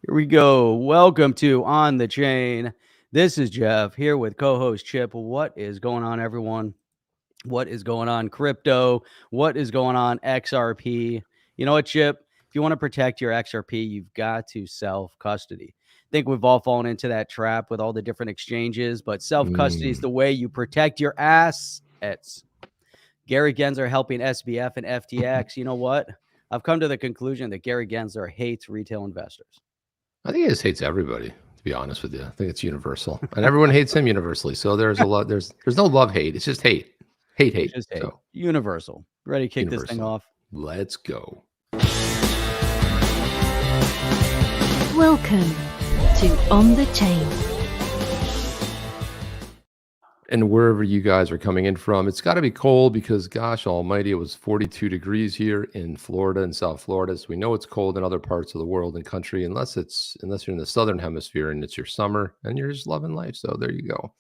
Here we go. Welcome to On the Chain. This is Jeff here with co-host Chip. What is going on, everyone? What is going on, crypto? What is going on, XRP? You know what, Chip? If you want to protect your XRP, you've got to self-custody. I think we've all fallen into that trap with all the different exchanges, but self-custody is the way you protect your assets. Gary Gensler helping SBF and FTX. You know what? I've come to the conclusion that Gary Gensler hates retail investors. I think he just hates everybody, to be honest with you. I think it's universal. And everyone hates him universally. So there's a lot, there's no love hate. It's just hate. Hate. Just hate. So Universal. Ready to kick this thing off? Let's go. Welcome to On the Chain. And wherever you guys are coming in from, it's got to be cold because, gosh almighty, it was 42 degrees here in Florida and South Florida. So we know it's cold in other parts of the world and country, unless you're in the Southern Hemisphere and it's your summer and you're just loving life. So there you go.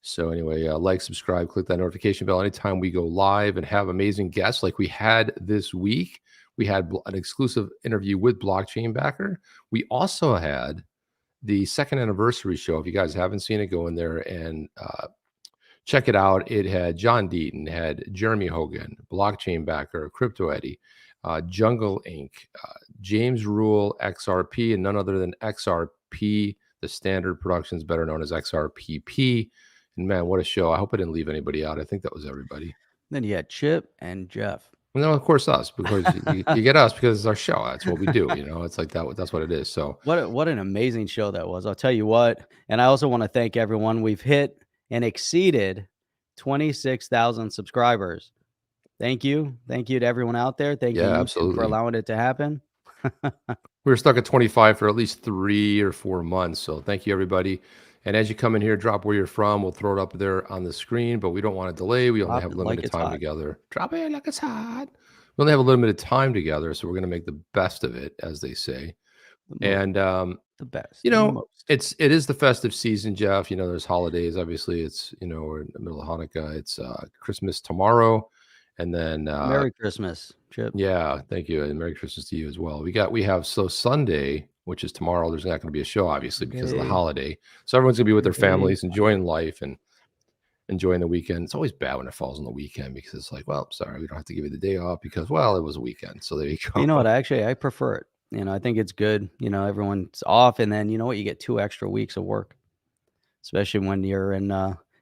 So anyway, like, subscribe, click that notification bell anytime we go live and have amazing guests like we had this week. We had an exclusive interview with Blockchain Backer. We also had the second anniversary show. If you guys haven't seen it, go in there and check it out. It had John Deaton, had Jeremy Hogan, Blockchain Backer, Crypto Eddie, Jungle Inc., James Rule, XRP, and none other than XRP, the Standard Productions, better known as XRPP. And man, what a show. I hope I didn't leave anybody out. I think that was everybody. Then you had Chip and Jeff. No, of course us, because you get us because it's our show. That's what we do. You know, it's like that. That's what it is. So what an amazing show that was. I'll tell you what. And I also want to thank everyone. We've hit and exceeded 26,000 subscribers. Thank you. Thank you to everyone out there. Thank you absolutely for allowing it to happen. We were stuck at 25 for at least 3 or 4 months. So thank you, everybody. And as you come in here, drop where you're from. We'll throw it up there on the screen, but we don't want to delay. We only have limited time together. Drop it like it's hot. We only have a limited time together, so we're going to make the best of it, as they say. And the best. You know, it is the festive season, Jeff. You know, there's holidays. Obviously, it's, you know, we're in the middle of Hanukkah. It's Christmas tomorrow. And then Merry Christmas, Chip. Yeah, thank you. And Merry Christmas to you as well. So Sunday, which is tomorrow, there's not going to be a show, obviously, because of the holiday. So everyone's going to be with their families, enjoying life and enjoying the weekend. It's always bad when it falls on the weekend because it's like, well, sorry, we don't have to give you the day off because, well, it was a weekend. So there you go. You know what? Actually, I prefer it. You know, I think it's good. You know, everyone's off, and then you know what? You get 2 extra weeks of work, especially when you're in.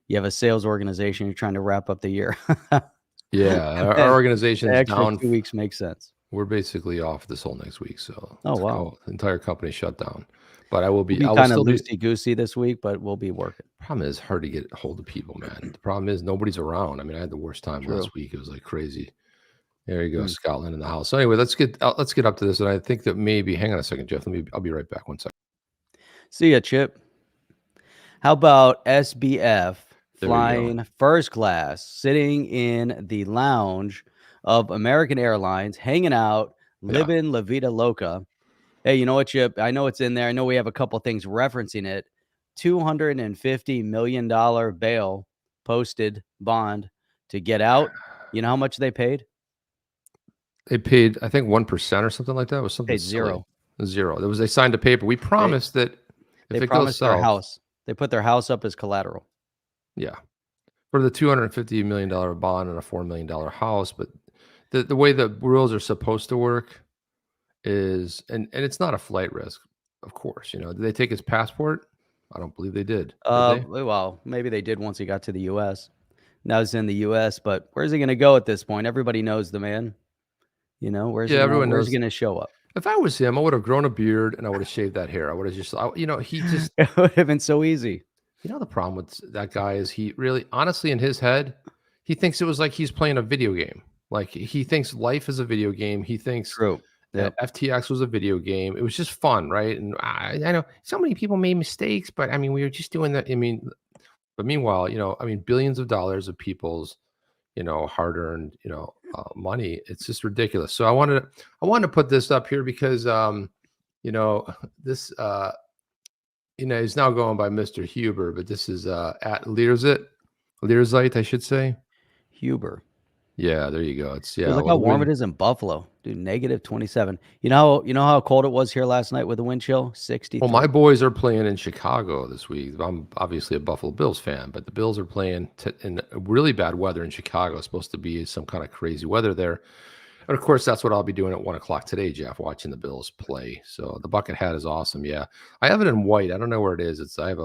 You have a sales organization. You're trying to wrap up the year. Yeah, our organization is down. 2 weeks makes sense. We're basically off this whole next week, so wow, the entire company shut down. But I will be. We'll be kind of loosey goosey this week, but we'll be working. Problem is hard to get a hold of people, man. The problem is nobody's around. I mean, I had the worst time last week. It was like crazy. There you go, Scotland in the house. So anyway, let's get up to this, and I think that maybe. Hang on a second, Jeff. I'll be right back. 1 second. See ya, Chip. How about SBF flying first class, sitting in the lounge of American Airlines, hanging out, living La Vida Loca? Hey, you know what, Chip? I know it's in there. I know we have a couple things referencing it. $250 million bail posted bond to get out. You know how much they paid? They paid, I think, 1% or something like that. It was something zero. They signed a paper. We promised that if it goes south, their house. They put their house up as collateral. Yeah, for the $250 million bond and a $4 million house. But the way the rules are supposed to work is, and it's not a flight risk, of course. You know, did they take his passport? I don't believe they did. Well, maybe they did once he got to the U.S. Now he's in the U.S., but where's he going to go at this point? Everybody knows the man. You know, where's he going to show up? If I was him, I would have grown a beard and I would have shaved that hair. I would have just, he just. It would have been so easy. You know, the problem with that guy is he really, honestly, in his head, he thinks it was like he's playing a video game. Like he thinks life is a video game. He thinks that FTX was a video game. It was just fun, right? And I know so many people made mistakes, but I mean, we were just doing that. I mean, but meanwhile, billions of dollars of people's, hard-earned, money. It's just ridiculous. So I wanted to put this up here because, this, he's now going by Mr. Huber, but this is at Leerzite, I should say. Huber. Yeah, there you go. It's Dude, look well, how the warm it wind. is in Buffalo. Dude, -27. You know how cold it was here last night with the wind chill? Well, 63. my boys are playing in Chicago this week. I'm obviously a Buffalo Bills fan, but the Bills are playing in really bad weather in Chicago. It's supposed to be some kind of crazy weather there. And of course, that's what I'll be doing at 1 o'clock today, Jeff, watching the Bills play. So the bucket hat is awesome. Yeah, I have it in white. I don't know where it is. I have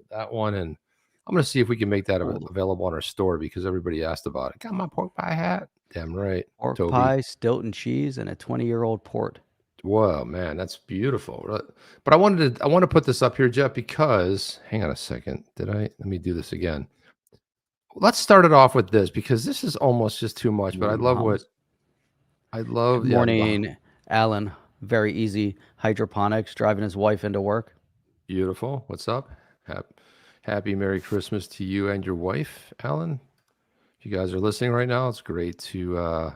that one, and I'm going to see if we can make that Ooh. available on our store because everybody asked about it. Got my pork pie hat. Damn right, Pork Toby. pie, Stilton cheese, and a 20-year-old port. Whoa, man, that's beautiful. But I want to put this up here, Jeff, because hang on a second. Let me do this again. Let's start it off with this because this is almost just too much. But I love Good morning, Alan. Very easy hydroponics, driving his wife into work. Beautiful. What's up? Happy Merry Christmas to you and your wife, Alan. If you guys are listening right now, it's great to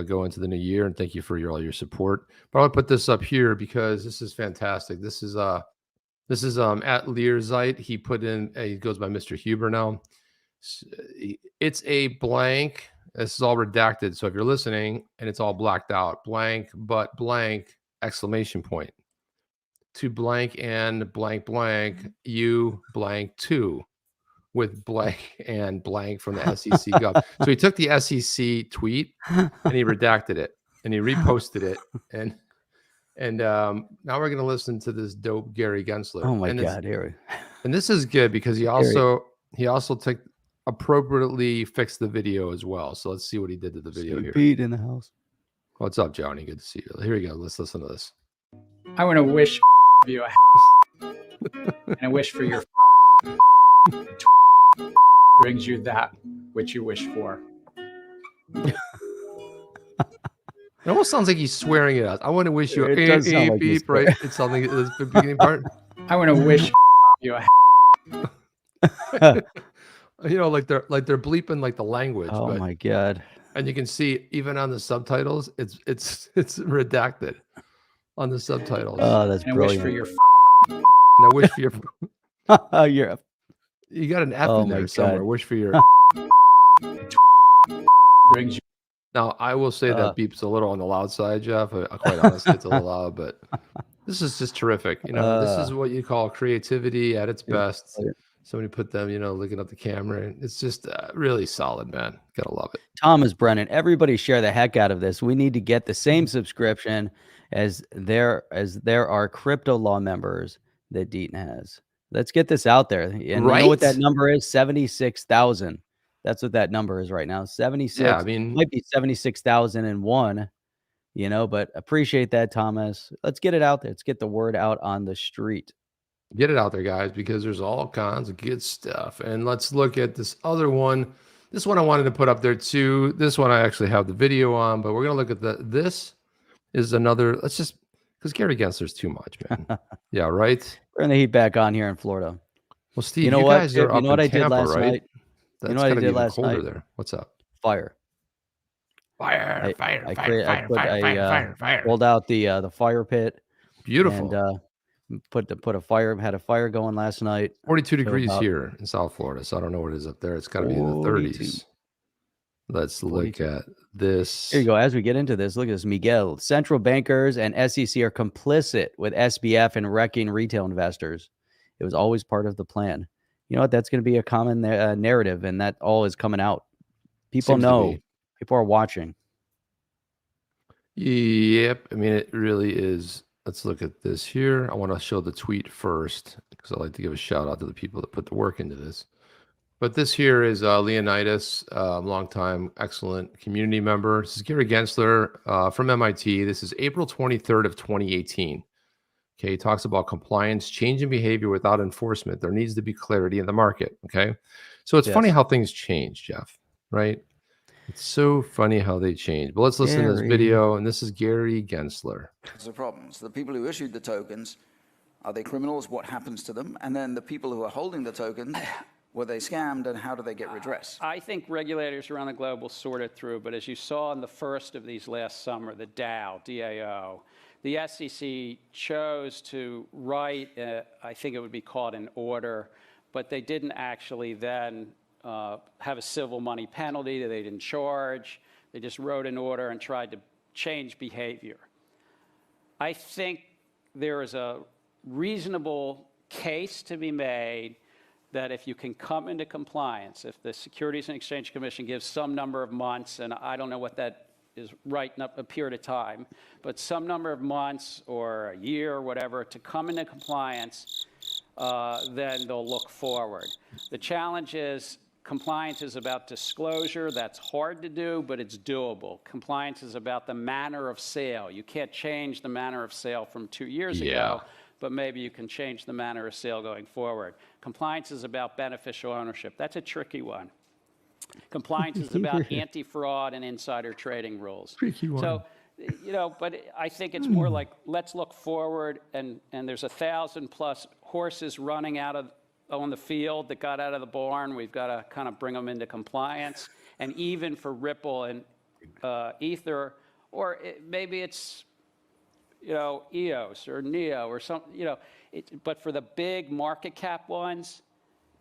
go into the new year, and thank you for all your support. But I'll put this up here because this is fantastic. This is at Learzite. He put in he goes by Mr. Huber now. It's a blank. This is all redacted. So if you're listening and it's all blacked out, blank but blank exclamation point. To blank and blank blank you blank two. With blank and blank from the SEC gov. So he took the SEC tweet and he redacted it and he reposted it. And now we're going to listen to this dope Gary Gensler. Oh my God, Harry. And this is good because he also took appropriately fixed the video as well. So let's see what he did to the video here. Pete in the house. What's up, Johnny? Good to see you. Here we go. Let's listen to this. I want to wish you and I wish for your brings you that which you wish for. It almost sounds like he's swearing at us. I want to wish you It does sound like beep, right? It's something the beginning part. I want to wish you like they're bleeping like the language. Oh my God. And you can see even on the subtitles, it's redacted on the subtitles. Oh, that's and brilliant. I wish for your And I wish for your you got an F in there somewhere. Wish for your brings you. Now I will say that beeps a little on the loud side, Jeff. Quite honestly, it's a little loud, but this is just terrific. This is what you call creativity at its best. Somebody put them, looking up the camera, and it's just really solid, man. Gotta love it. Thomas Brennan, everybody share the heck out of this. We need to get the same subscription as there are crypto law members that Deaton has. Let's get this out there. And you know what that number is? 76,000. That's what that number is right now. 76. Yeah, I mean, might be 76,001, but appreciate that, Thomas. Let's get it out there. Let's get the word out on the street. Get it out there, guys, because there's all kinds of good stuff. And let's look at this other one. This one I wanted to put up there too. This one I actually have the video on, but we're going to look at this is another. Let's just, because Gary Gensler's too much, man. Yeah, right? Turn the heat back on here in Florida. Well, Steve, you guys are up in Tampa, did last right? night? That's you know what I did last colder night? there. What's up? Fire. Fire. I pulled out the fire pit. Beautiful. And had a fire going last night. 42 degrees here in South Florida. So I don't know what it is up there. It's got to be in the 30s. Let's look at this. Here you go. As we get into this, look at this. Miguel, central bankers and SEC are complicit with SBF in wrecking retail investors. It was always part of the plan. You know what? That's going to be a common narrative, and that all is coming out. People know. People are watching. Yep. I mean, it really is. Let's look at this here. I want to show the tweet first because I like to give a shout out to the people that put the work into this. But this here is Leonidas, longtime excellent community member. This is Gary Gensler from MIT. This is April 23rd of 2018. Okay, he talks about compliance, changing behavior without enforcement. There needs to be clarity in the market. Okay, so it's funny how things change, Jeff, right? It's so funny how they change. But let's listen to this video, and this is Gary Gensler. The problems. The people who issued the tokens, are they criminals? What happens to them? And then the people who are holding the tokens, were they scammed, and how do they get redress? I think regulators around the globe will sort it through, but as you saw in the first of these last summer, the DAO, the SEC chose to write, I think it would be called an order, but they didn't actually then have a civil money penalty. They didn't charge. They just wrote an order and tried to change behavior. I think there is a reasonable case to be made that if you can come into compliance, if the Securities and Exchange Commission gives some number of months, and I don't know what that is right in a period of time, but some number of months or a year or whatever to come into compliance, then they'll look forward. The challenge is compliance is about disclosure. That's hard to do, but it's doable. Compliance is about the manner of sale. You can't change the manner of sale from 2 years ago, but maybe you can change the manner of sale going forward. Compliance is about beneficial ownership. That's a tricky one. Compliance is about anti-fraud and insider trading rules. Tricky one. So, you know, but I think it's more like, let's look forward, and there's 1,000+ horses running out of on the field that got out of the barn. We've got to kind of bring them into compliance. And even for Ripple and Ether, or maybe it's, you know, EOS or NEO or something, you know, but for the big market cap ones,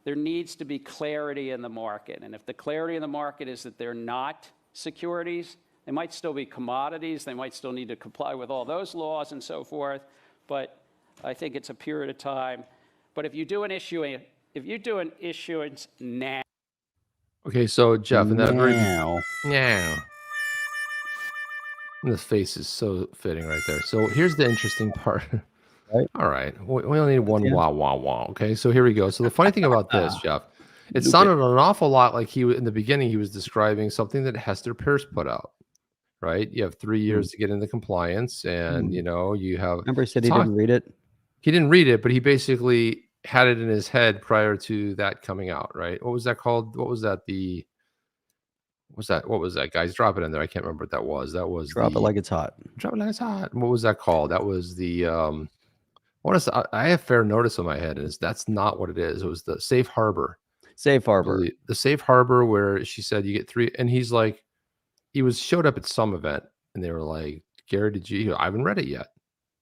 there needs to be clarity in the market. And if the clarity in the market is that they're not securities, they might still be commodities, they might still need to comply with all those laws and so forth, but I think it's a period of time. But if you do an issuance now. Okay, so Jeff, and that Now. And the face is so fitting right there. So here's the interesting part. Right. All right, we only need one wah wah wah. Okay, so here we go. So the funny thing about this, Jeff, it sounded an awful lot like in the beginning he was describing something that Hester Pierce put out. Right, you have 3 years to get into compliance, and you know you have. Remember, he said he didn't read it. He didn't read it, but he basically had it in his head prior to that coming out. Right? What was that called? What was that? What was that, guys? Drop it in there. I can't remember what that was. That was Drop it like it's hot. Drop it like it's hot. What was that called? That was the I have fair notice on my head, and that's not what it is. It was the safe harbor. Safe harbor. The safe harbor, where she said you get 3, and he's like, showed up at some event, and they were like, Gary, I haven't read it yet.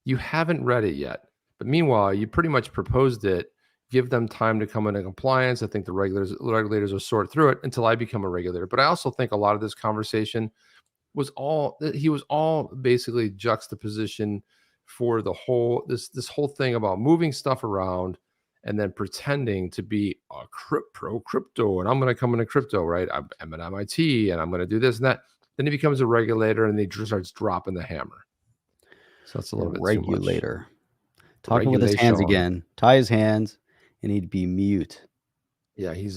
You haven't read it yet. But meanwhile, you pretty much proposed it. Give them time to come into compliance. I think the regulators will sort through it until I become a regulator. But I also think a lot of this conversation was all basically juxtaposition for the whole this whole thing about moving stuff around and then pretending to be a crypto, and I'm going to come into crypto, right? I'm at MIT, and I'm going to do this and that. Then he becomes a regulator, and he just starts dropping the hammer. So that's a little bit regulator. Talking with his hands again. Tie his hands, and he'd be mute. Yeah, it's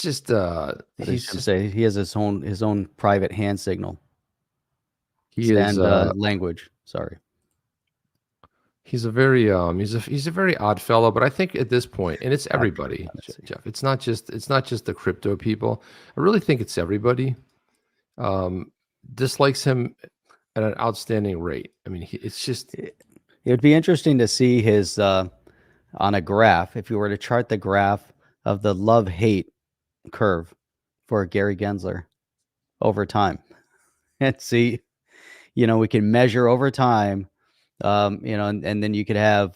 just he has his own private hand signal. Language. Sorry. He's a very he's a very odd fellow, but I think at this point, and it's everybody, Jeff. It's not just the crypto people. I really think it's everybody dislikes him at an outstanding rate. I mean, it's just. It would be interesting to see his on a graph, if you were to chart the graph of the love-hate curve for Gary Gensler over time, and see, you know, we can measure over time, you know, and then you could have,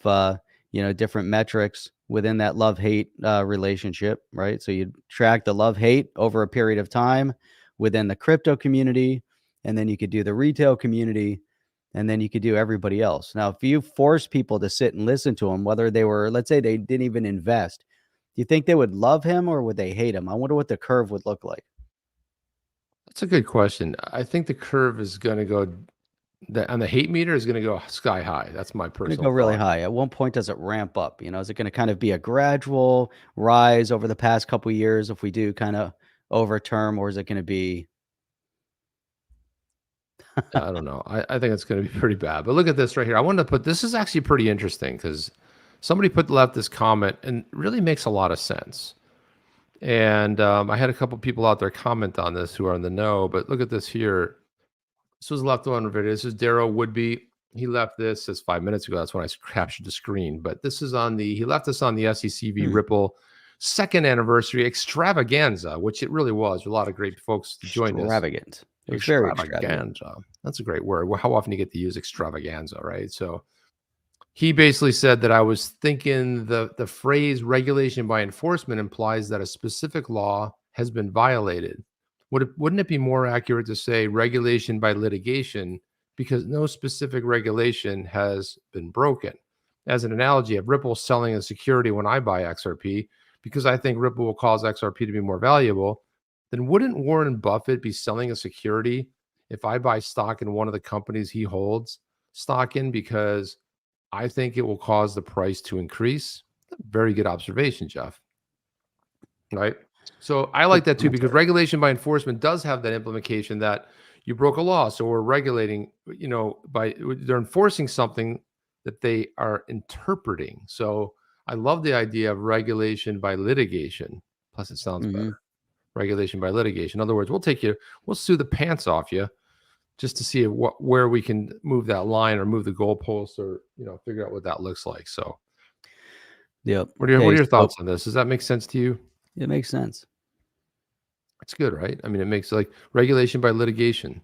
you know, different metrics within that love-hate relationship, right? So you track the love-hate over a period of time within the crypto community, and then you could do the retail community, and then you could do everybody else. Now, if you force people to sit and listen to him, whether they were, let's say they didn't even invest, do you think they would love him or would they hate him? I wonder what the curve would look like. That's a good question. I think the curve is going to go, on the hate meter is going to go sky high. That's my personal It's going to go really high. At one point, does it ramp up? You know, is it going to kind of be a gradual rise over the past couple of years if we do kind of overturn, or is it going to be? I don't know. I think it's going to be pretty bad. But look at this right here. I wanted to put, this is actually pretty interesting because somebody left this comment and really makes a lot of sense. And I had a couple people out there comment on this who are in the know, but look at this here. This was left on video. This is Darrell Woodby. He left this 5 minutes ago. That's when I captured the screen. But this is he left us on the SEC v. Ripple 2nd anniversary extravaganza, which it really was. A lot of great folks joined us. Extravagant. It was very extravaganza. That's a great word. Well, how often do you get to use extravaganza, right? So he basically said that I was thinking the phrase regulation by enforcement implies that a specific law has been violated. Wouldn't it be more accurate to say regulation by litigation, because no specific regulation has been broken? As an analogy of Ripple selling a security when I buy XRP, because I think Ripple will cause XRP to be more valuable, then wouldn't Warren Buffett be selling a security if I buy stock in one of the companies he holds stock in because I think it will cause the price to increase? Very good observation, Jeff. Right? So I like that too, because regulation by enforcement does have that implication that you broke a law. So we're regulating, they're enforcing something that they are interpreting. So I love the idea of regulation by litigation. Plus it sounds better. Regulation by litigation. In other words, we'll sue the pants off you just to see where we can move that line or move the goalposts or, figure out what that looks like. So yep. What are your thoughts on this? Does that make sense to you? It makes sense. It's good, right? I mean, it makes like regulation by litigation.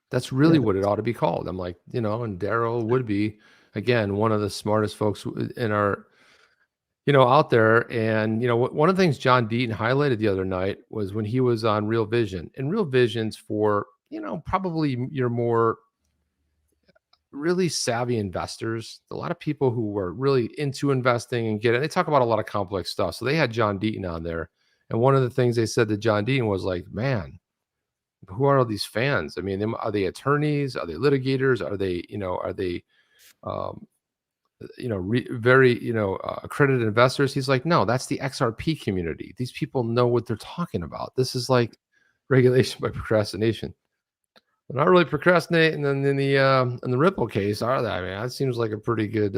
That's really what it ought to be called. I'm like, and Darrell Woodby, again, one of the smartest folks in our, out there. And, one of the things John Deaton highlighted the other night was when he was on Real Vision. And Real Vision's for, probably your more really savvy investors, a lot of people who were really into investing and they talk about a lot of complex stuff. So they had John Deaton on there. And one of the things they said to John Deaton was like, man, who are all these fans? I mean, are they attorneys? Are they litigators? Are they, very, accredited investors? He's like, no, that's the XRP community. These people know what they're talking about. This is like regulation by procrastination. They're not really procrastinating in the Ripple case, are they? I mean, that seems like a pretty good.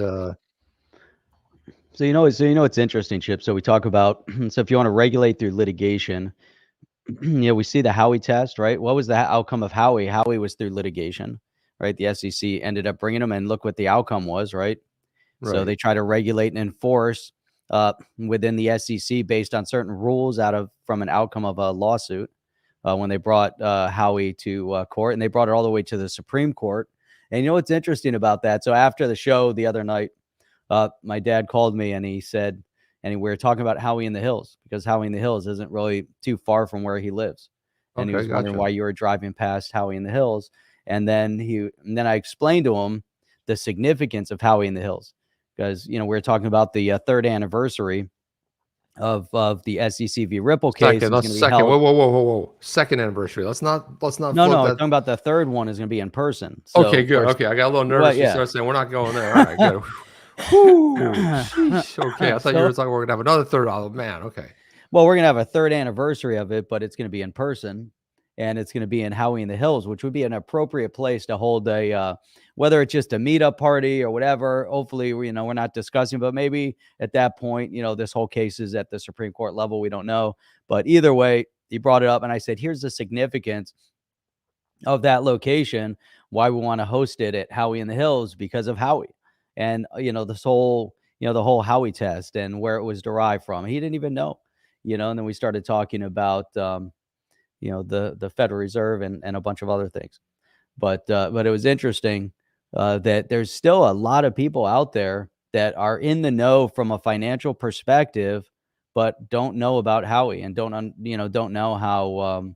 So it's interesting, Chip. So we talk about so if you want to regulate through litigation, we see the Howey test, right? What was the outcome of Howey? Howey was through litigation, right? The SEC ended up bringing him, and look what the outcome was, right? So they try to regulate and enforce within the SEC based on certain rules from an outcome of a lawsuit. When they brought Howey to court, and they brought it all the way to the Supreme Court. And what's interesting about that? So after the show the other night, my dad called me and he said, and we were talking about Howey In The Hills, because Howey In The Hills isn't really too far from where he lives. And he was wondering why you were driving past Howey In The Hills. And then I explained to him the significance of Howey In The Hills, because we were talking about the third anniversary of the SEC v Ripple case. Whoa. Second anniversary. Let's not. No, we're talking about the third one is going to be in person. So okay, good. Okay, I got a little nervous. You started saying we're not going there. All right, good. Okay, I thought you were talking we're going to have another third. Oh man, okay. Well, we're going to have a third anniversary of it, but it's going to be in person, and it's going to be in Howey In The Hills, which would be an appropriate place to hold a whether it's just a meetup party or whatever. Hopefully, we're not discussing, but maybe at that point, this whole case is at the Supreme Court level. We don't know. But either way, he brought it up, and I said, here's the significance of that location, why we want to host it at Howey In The Hills, because of Howey. And, this whole, the whole Howey test and where it was derived from. He didn't even know, and then we started talking about, the Federal Reserve and a bunch of other things. But it was interesting that there's still a lot of people out there that are in the know from a financial perspective, but don't know about Howey and don't know how,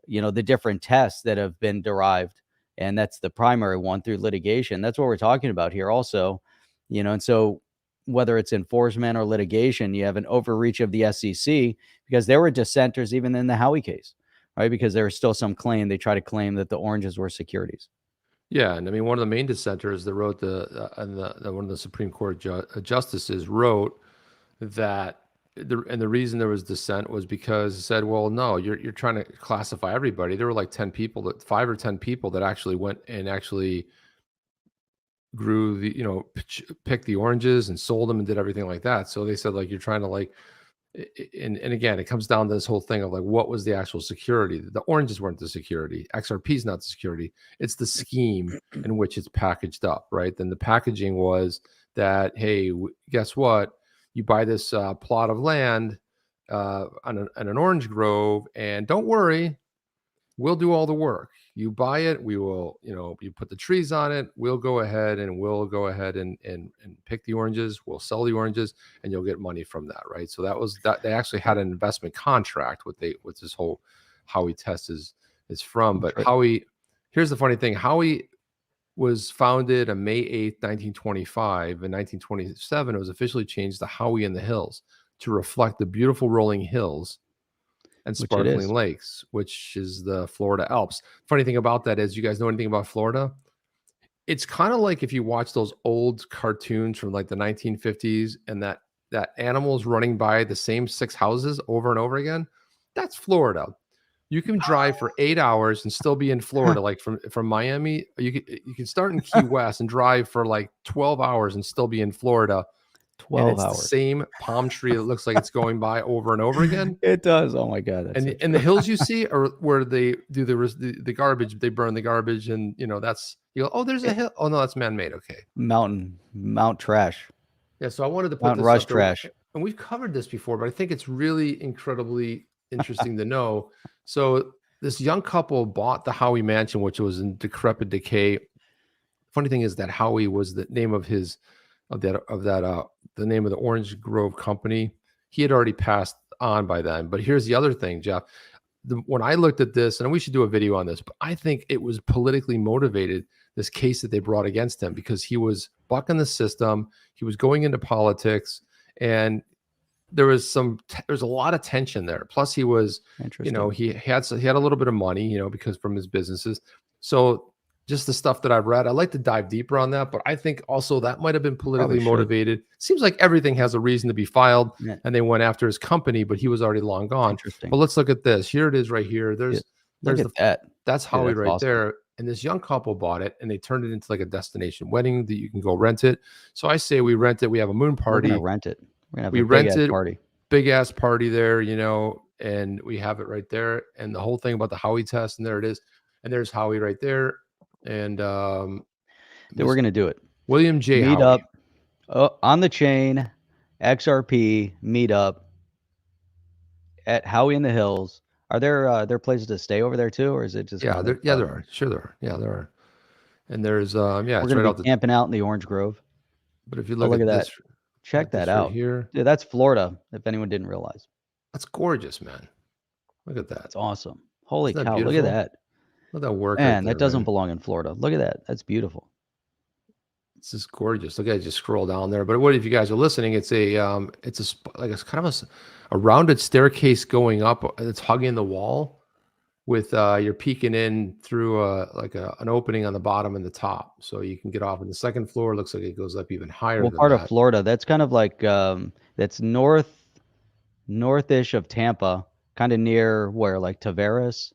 the different tests that have been derived. And that's the primary one through litigation. That's what we're talking about here also, and so whether it's enforcement or litigation, you have an overreach of the SEC, because there were dissenters even in the Howey case, right? Because there was still some claim. They try to claim that the oranges were securities. Yeah, and I mean, one of the main dissenters that wrote one of the Supreme Court justices wrote that the reason there was dissent was because it said, well, no, you're trying to classify everybody. There were like 5 or 10 people that actually went and actually grew picked the oranges and sold them and did everything like that. So they said, like, you're trying to and again, it comes down to this whole thing of like, what was the actual security? The oranges weren't the security. XRP is not the security. It's the scheme in which it's packaged up, right? Then the packaging was that, hey, guess what? You buy this plot of land on an orange grove, and don't worry, we'll do all the work. You buy it, we will, you put the trees on it, we'll go ahead and pick the oranges, we'll sell the oranges, and you'll get money from that, right? So that was that. They actually had an investment contract with this whole Howey test is from. But Howey, here's the funny thing: Howey was founded on May 8th, 1925. In 1927, it was officially changed to Howey In The Hills to reflect the beautiful rolling hills and sparkling lakes, which is the Florida Alps. Funny thing about that is, you guys know anything about Florida? It's kind of like if you watch those old cartoons from like the 1950s and that animals running by the same 6 houses over and over again. That's Florida. You can drive for 8 hours and still be in Florida. Like from Miami, you can start in Key West and drive for like 12 hours and still be in Florida. 12 hours. The same palm tree that looks like it's going by over and over again. It does. Oh my God. And the hills you see are where they do the garbage. They burn the garbage, and that's, you go, oh, there's a hill. Oh no, that's man-made. Okay. Mount Trash. Yeah. So I wanted to put Mount this Rush up there. Trash. And we've covered this before, but I think it's really incredibly interesting to know. So this young couple bought the Howey mansion, which was in decrepit decay. Funny thing is that Howey was the name of the name of the Orange Grove company. He had already passed on by then. But here's the other thing, Jeff. When I looked at this, and we should do a video on this, but I think it was politically motivated, this case that they brought against him, because he was bucking the system. He was going into politics, and there was there's a lot of tension there. Plus he was, he had a little bit of money, because from his businesses. So just the stuff that I've read, I'd like to dive deeper on that, but I think also that might have been politically motivated. Seems like everything has a reason to be filed, and they went after his company, but he was already long gone. Interesting. But let's look at this. Here it is right here. There's that. That's Howey right awesome. There. And this young couple bought it, and they turned it into like a destination wedding that you can go rent it. So I say we rent it. We have a moon party. We're gonna rent it. We're gonna have a big-ass party. Big ass party there, and we have it right there. And the whole thing about the Howey test, and there it is. And there's Howey right there. And we're gonna do it. William J. Meet Howey. up on the chain, XRP meetup at Howey In The Hills. Are there places to stay over there too, or is it just there are. Sure there are. Yeah, there are. And there's we're gonna be camping out in the Orange Grove. But if you look at that, check that out. Right here. Dude, that's Florida, if anyone didn't realize. That's gorgeous, man. Look at that. That's awesome. Holy cow, look at that. Look at that work. Man, right there, that doesn't belong in Florida. Look at that. That's beautiful. It's just gorgeous. Look at it, just scroll down there. But what if you guys are listening? It's it's kind of a rounded staircase going up. It's hugging the wall, with you're peeking in through an opening on the bottom and the top, so you can get off on the second floor. It looks like it goes up even higher. What part of Florida? That's kind of like that's northish of Tampa, kind of near where, like Tavares,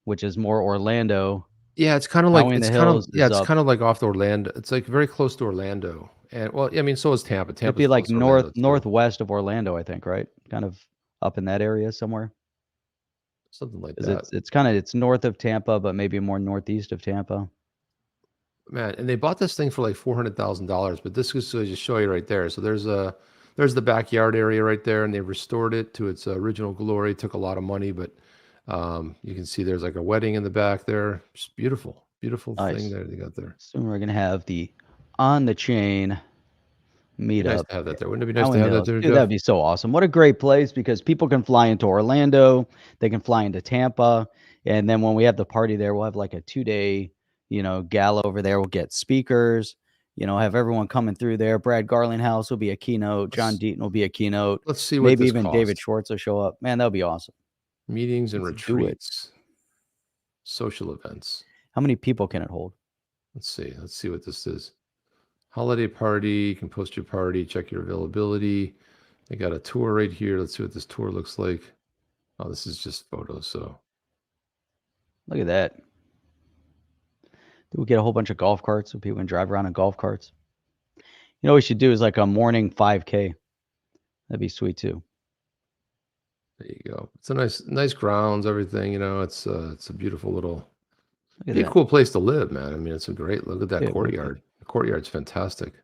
which is more Orlando. Yeah, it's kind of like it's kind of like off the Orlando. It's like very close to Orlando, and well, I mean, so is Tampa. It'd be like northwest of Orlando, I think, right? Kind of up in that area somewhere. Something like that. It's north of Tampa, but maybe more northeast of Tampa. Man, and they bought this thing for like $400,000, but this is to just show you right there. So there's the backyard area right there, and they restored it to its original glory. It took a lot of money, but you can see there's like a wedding in the back there. Just beautiful thing that they got there. Soon we're gonna have the on the chain meetup. Nice to have that there. Wouldn't it be nice to have that there? Dude, that'd be so awesome. What a great place, because people can fly into Orlando, they can fly into Tampa, and then when we have the party there, we'll have like a 2-day, gala over there. We'll get speakers, have everyone coming through there. Brad Garlinghouse will be a keynote. John Deaton will be a keynote. Let's see what maybe this even costs. David Schwartz will show up. Man, that'll be awesome. Meetings and retreats, social events. How many people can it hold? Let's see what this is. Holiday party. You can post your party, check your availability. They got a tour right here. Let's see what this tour looks like. Oh, this is just photos. So look at that. We'll get a whole bunch of golf carts so people can drive around in golf carts. What we should do is like a morning 5K. That'd be sweet too. There you go. It's a nice grounds, everything. It's a beautiful little, be a cool place to live, man. I mean, it's a great look at that courtyard. The courtyard's fantastic.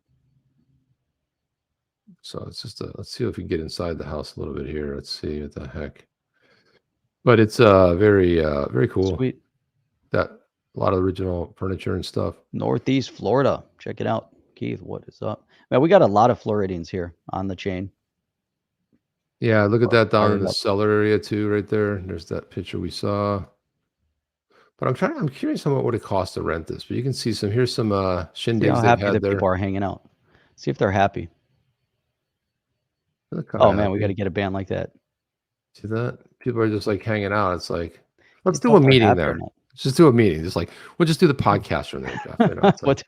So it's just let's see if we can get inside the house a little bit here. Let's see what the heck. But it's very very cool. Sweet. That a lot of original furniture and stuff. Northeast Florida. Check it out. Keith, what is up? Man, we got a lot of Floridians here on the chain. Yeah, look at that down in Fired the up. cellar area too, right there. There's that picture we saw. But I'm curious about what it costs to rent this. But you can see here's some See how shindigs they've happy had the there. people are hanging out. See if they're happy. They're kinda Oh man, we happy. got to get a band like that. See that? People are just like hanging out. It's like, let's Can't do tell a if they're meeting happy or there. not. Let's just do a meeting. Just like we'll just do the podcast from there, Jeff. You know, it's like, What?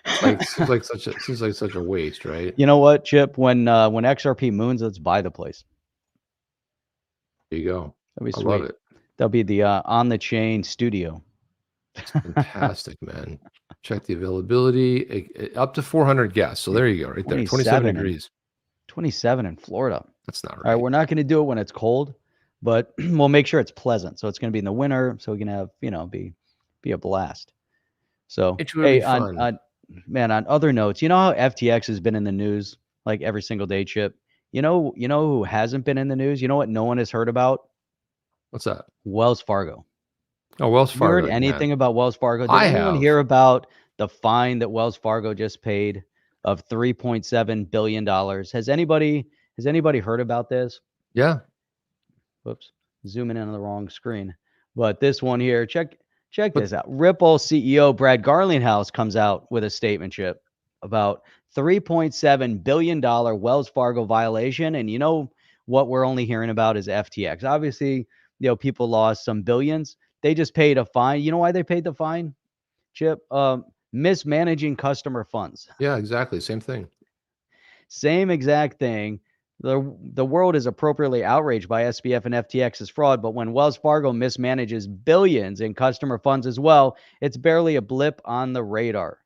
it's like seems like such a waste, right? You know what, Chip? When XRP moons, let's buy the place. There you go. That'd be I love sweet. it. That'll be the on the chain studio. It's fantastic, man. Check the availability. Up to 400 guests. So there you go, right there. 27 degrees. 27 in Florida. That's not All right. right, we're not going to do it when it's cold, but we'll make sure it's pleasant. So it's going to be in the winter, so we can have be a blast. So It would be fun. on other notes, you know how FTX has been in the news like every single day, Chip? You know who hasn't been in the news? You know what no one has heard about? What's that? Wells Fargo. Oh, Wells Have you heard Fargo. anything Man. about Wells Fargo? Did I anyone have. hear about the fine that Wells Fargo just paid of $3.7 billion? Has anybody heard about this? Yeah. Whoops, zooming in on the wrong screen. But this one here, check this out. Ripple CEO Brad Garlinghouse comes out with a statement, Chip, about $3.7 billion Wells Fargo violation. And you know what we're only hearing about is FTX. Obviously, people lost some billions. They just paid a fine. You know why they paid the fine, Chip? Mismanaging customer funds. Yeah, exactly. Same thing. Same exact thing. The world is appropriately outraged by SBF and FTX's fraud, but when Wells Fargo mismanages billions in customer funds as well, it's barely a blip on the radar.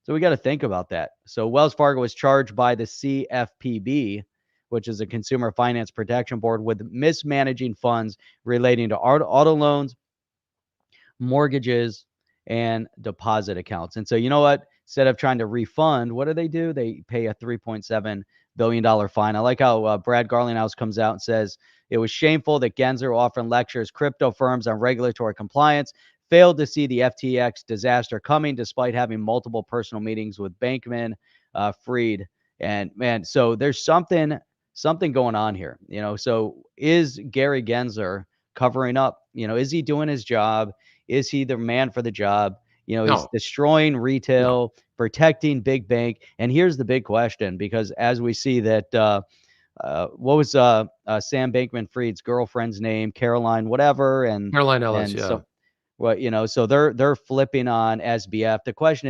So we got to think about that. So Wells Fargo was charged by the CFPB, which is a Consumer Finance Protection Board, with mismanaging funds relating to auto loans, mortgages, and deposit accounts. And so you know what? Instead of trying to refund, what do? They pay a $3.7 billion fine. I like how Brad Garlinghouse comes out and says it was shameful that Gensler often lectures crypto firms on regulatory compliance, failed to see the FTX disaster coming despite having multiple personal meetings with Bankman Fried. And man, so there's something going on here. So is Gary Gensler covering up? Is he doing his job? Is he the man for the job? He's No. destroying retail, protecting big bank. And here's the big question, because as we see that, what was Sam Bankman-Fried's girlfriend's name? Caroline, whatever. And Caroline Ellis, and yeah. so, well, so they're flipping on SBF. The question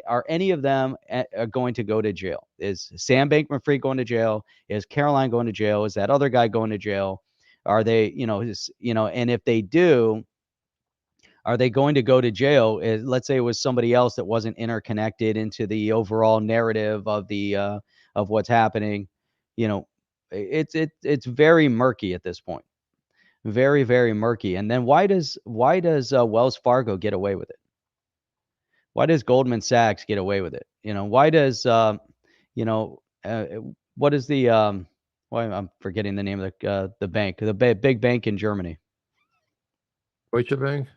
are any of them going to go to jail? Is Sam Bankman-Fried going to jail? Is Caroline going to jail? Is that other guy going to jail? Are they, and if they do, are they going to go to jail? Let's say it was somebody else that wasn't interconnected into the overall narrative of the of what's happening. It's very murky at this point. Very, very murky. And then why does Wells Fargo get away with it? Why does Goldman Sachs get away with it? Why does what is the why I'm forgetting the name of the bank, the big bank in Germany? Deutsche Bank.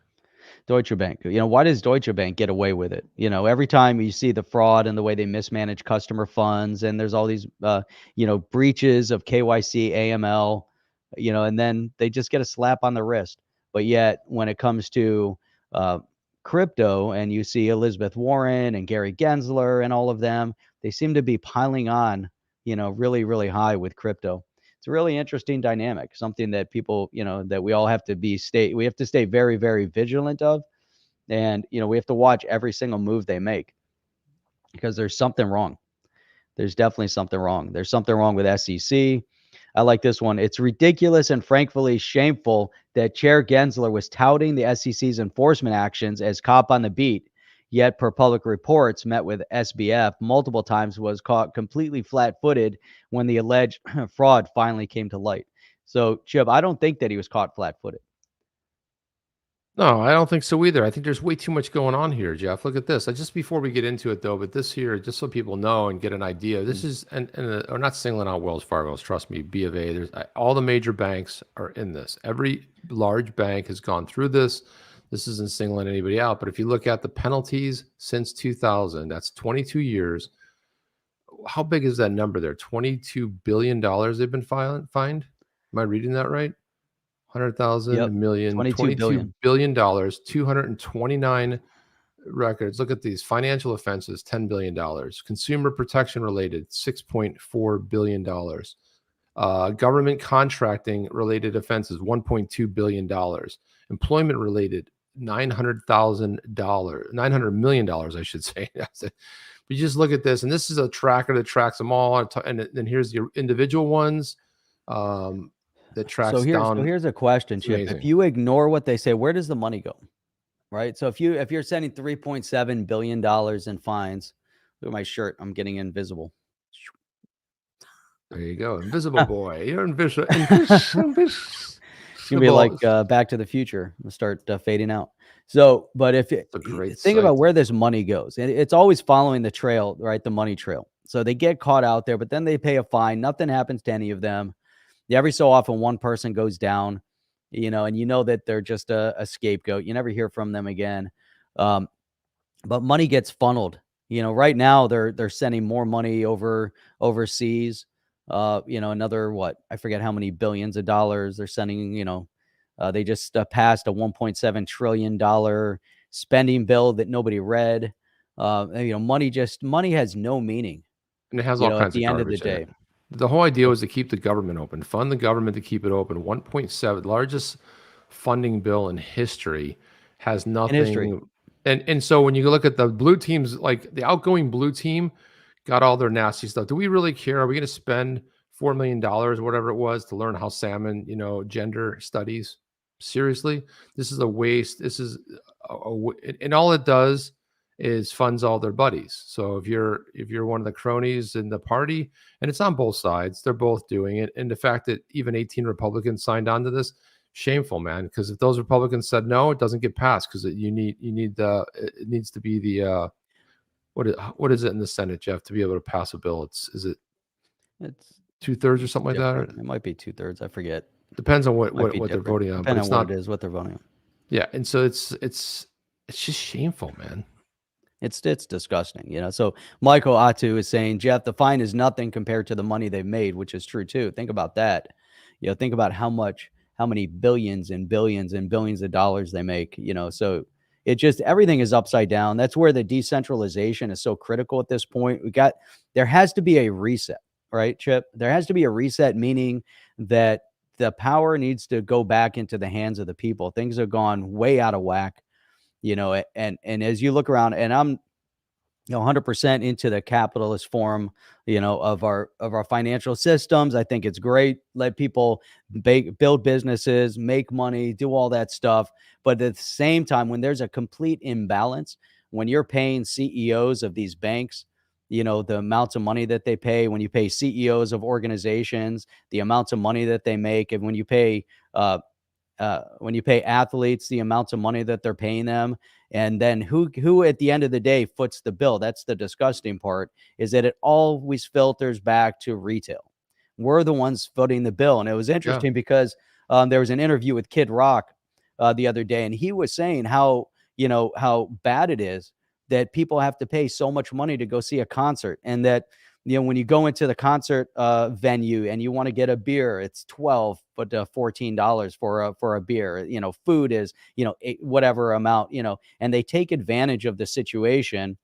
Deutsche Bank. Why does Deutsche Bank get away with it? Every time you see the fraud and the way they mismanage customer funds, and there's all these, breaches of KYC, AML, and then they just get a slap on the wrist. But yet, when it comes to crypto, and you see Elizabeth Warren and Gary Gensler and all of them, they seem to be piling on, really, really high with crypto. It's a really interesting dynamic, something that people, that we all have to we have to stay very, very vigilant of. And, we have to watch every single move they make, because there's something wrong. There's definitely something wrong. There's something wrong with SEC. I like this one. It's ridiculous and frankly shameful that Chair Gensler was touting the SEC's enforcement actions as cop on the beat, yet per public reports met with SBF multiple times, was caught completely flat-footed when the alleged fraud finally came to light. So, Chip, I don't think that he was caught flat-footed. No, I don't think so either. I think there's way too much going on here, Jeff. Look at this. Just before we get into it, though, but this here, just so people know and get an idea, this is, and we're not singling out Wells Fargo. Trust me, B of A. All the major banks are in this. Every large bank has gone through this. This isn't singling anybody out, but if you look at the penalties since 2000, that's 22 years. How big is that number there? $22 billion they've been fined? Am I reading that right? 100,000, Yep. million, 22 $22 billion, 229 records. Look at these financial offenses, $10 billion, consumer protection related, $6.4 billion, government contracting related offenses, $1.2 billion, employment related, $900 million, I should say. But you just look at this, and this is a tracker that tracks them all, and then here's your individual ones that tracks So down. here's a question, It's Chip. amazing. If you ignore what they say, where does the money go? Right. So if you're sending $3.7 billion in fines, look at my shirt. I'm getting invisible. There you go, invisible boy. You're invisible. It's gonna be like Back to the Future. It'll start fading out. So, but if it, a great think about site. where this money goes, and it's always following the trail, right? The money trail. So they get caught out there, but then they pay a fine. Nothing happens to any of them. Every so often, one person goes down, and you know that they're just a scapegoat. You never hear from them again. But money gets funneled. Right now they're sending more money overseas. Another I forget how many billions of dollars they're sending. They just passed a $1.7 trillion spending bill that nobody read. Money has no meaning. And it has all kinds at the of end of the garbage in day. it. The whole idea was to keep the government open, fund the government to keep it open. 1.7, largest funding bill in history, has nothing. In history. And so when you look at the blue teams, like the outgoing blue team got all their nasty stuff. Do we really care? Are we going to spend $4 million or whatever it was to learn how salmon, gender studies? Seriously? This is a waste. This is and all it does is funds all their buddies. So if you're one of the cronies in the party, and it's on both sides, they're both doing it. And the fact that even 18 Republicans signed on to this, shameful, man. Because if those Republicans said no, it doesn't get passed. Because it needs to be the what is it in the Senate, Jeff, to be able to pass a bill? It's 2/3 or something like that. It might be 2/3. I forget. Depends on what they're voting on. Depending but on what it is, what they're voting on. Yeah, and so it's just shameful, man. It's disgusting, So Michael Atu is saying, Jeff, the fine is nothing compared to the money they've made, which is true too. Think about that. Think about how many billions and billions and billions of dollars they make, So it just, everything is upside down. That's where the decentralization is so critical at this point. There has to be a reset, right, Chip? There has to be a reset, meaning that the power needs to go back into the hands of the people. Things have gone way out of whack. And as you look around, and I'm 100% into the capitalist form, of our financial systems. I think it's great. Let people build businesses, make money, do all that stuff. But at the same time, when there's a complete imbalance, when you're paying CEOs of these banks, the amounts of money that they pay, when you pay CEOs of organizations, the amounts of money that they make, and when you pay athletes, the amounts of money that they're paying them, and then who at the end of the day foots the bill. That's the disgusting part, is that it always filters back to retail. We're the ones footing the bill. And it was interesting because there was an interview with Kid Rock the other day, and he was saying how bad it is that people have to pay so much money to go see a concert, and that when you go into the concert venue and you want to get a beer, it's $12 but $14 for a beer. Food is whatever amount, and they take advantage of the situation.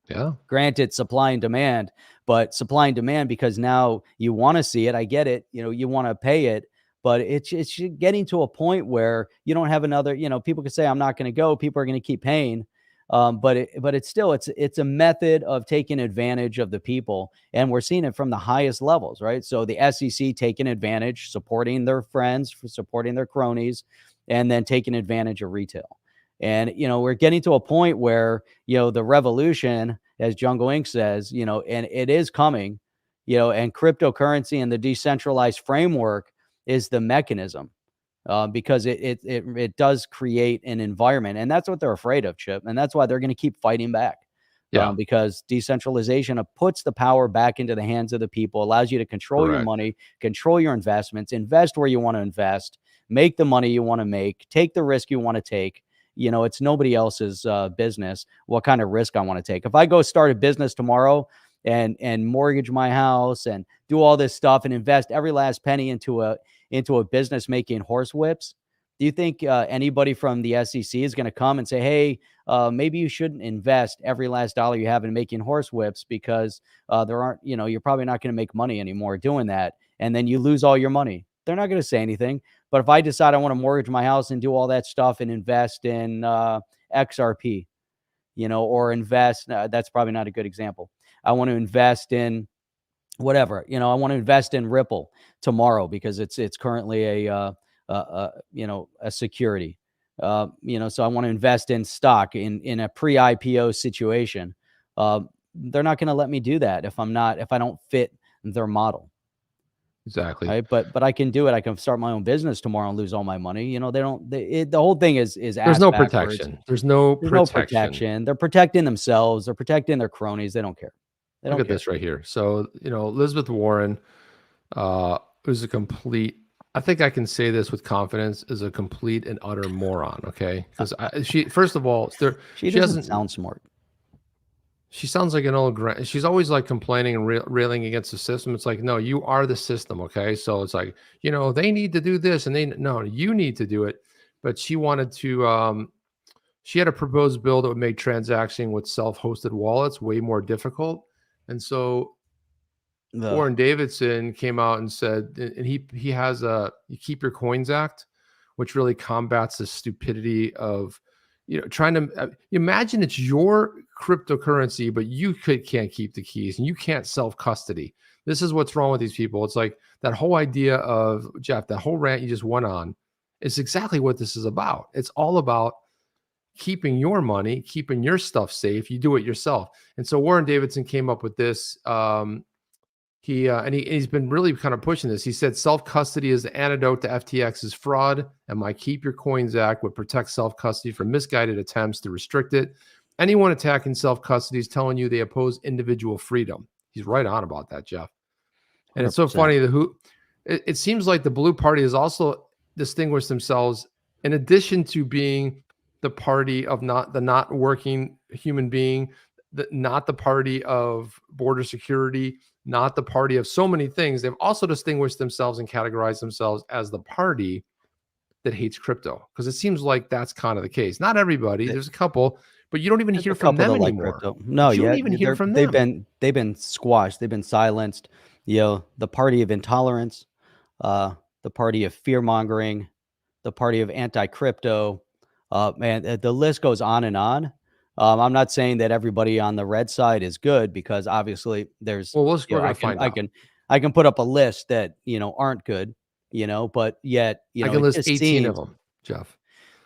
Yeah. Granted, supply and demand, but supply and demand, because now you want to see it. I get it. You want to pay it, but it's getting to a point where you don't have another. People can say, I'm not going to go. People are going to keep paying. But it's still, it's a method of taking advantage of the people, and we're seeing it from the highest levels, right? So the SEC taking advantage, supporting their friends, supporting their cronies, and then taking advantage of retail. And we're getting to a point where the revolution, as Jungle Inc. says, and it is coming, and cryptocurrency and the decentralized framework is the mechanism. Because it does create an environment, and that's what they're afraid of, Chip, and that's why they're going to keep fighting back. Because decentralization puts the power back into the hands of the people, allows you to control your money, control your investments, invest where you want to invest, make the money you want to make, take the risk you want to take, You know, it's nobody else's business what kind of risk I want to take. If I go start a business tomorrow and mortgage my house and do all this stuff and invest every last penny into a business making horse whips, do you think anybody from the SEC is going to come and say, hey, maybe you shouldn't invest every last dollar you have in making horse whips because there aren't, you know, you're probably not going to make money anymore doing that. And then you lose all your money. They're not going to say anything. But if I decide I want to mortgage my house and do all that stuff and invest in XRP, you know, or invest, that's probably not a good example. I want to invest in whatever, you know, I want to invest in Ripple tomorrow because it's currently a you know, a security, you know, so I want to invest in stock in a pre-IPO situation. They're not going to let me do that if I don't fit their model. Exactly. Right. But I can do it. I can start my own business tomorrow and lose all my money. You know, the whole thing is there's no protection. There's no protection. They're protecting themselves. They're protecting their cronies. They don't care. They don't Look at care. this right here. So, you know, Elizabeth Warren was a complete, I think I can say this with confidence, is a complete and utter moron. Okay. Because she, first of all, she doesn't sound smart. She sounds like an old, she's always like complaining and railing against the system. It's like, no, you are the system. Okay. So it's like, you know, they need to do this and no, you need to do it. But she wanted to, she had a proposed bill that would make transacting with self-hosted wallets way more difficult. And so Warren Davidson came out and said, and he has a You Keep Your Coins Act, which really combats the stupidity of, you know, trying to imagine it's your cryptocurrency, but you can't keep the keys and you can't self-custody. This is what's wrong with these people. It's like that whole idea of, Jeff, that whole rant you just went on is exactly what this is about. It's all about keeping your money, keeping your stuff safe. You do it yourself. And so Warren Davidson came up with this. He's been really kind of pushing this. He said self-custody is the antidote to FTX's fraud, and my Keep Your Coins Act would protect self-custody from misguided attempts to restrict it. Anyone attacking self-custody is telling you they oppose individual freedom. He's right on about that, Jeff. And 100%. It's so funny that it seems like the Blue Party has also distinguished themselves, in addition to being the party of not working human being, not the party of border security, not the party of so many things. They've also distinguished themselves and categorized themselves as the party that hates crypto, because it seems like that's kind of the case. Not everybody. There's a couple, but you don't even hear from them anymore. No, you don't even hear from them. They've been squashed. They've been silenced. You know, the party of intolerance, the party of fear mongering, the party of anti-crypto. Man, the list goes on and on. I'm not saying that everybody on the red side is good, because obviously there's, well, we're going to find out. I can put up a list that, you know, aren't good, you know, but yet, you know, I can list 18 of them, Jeff.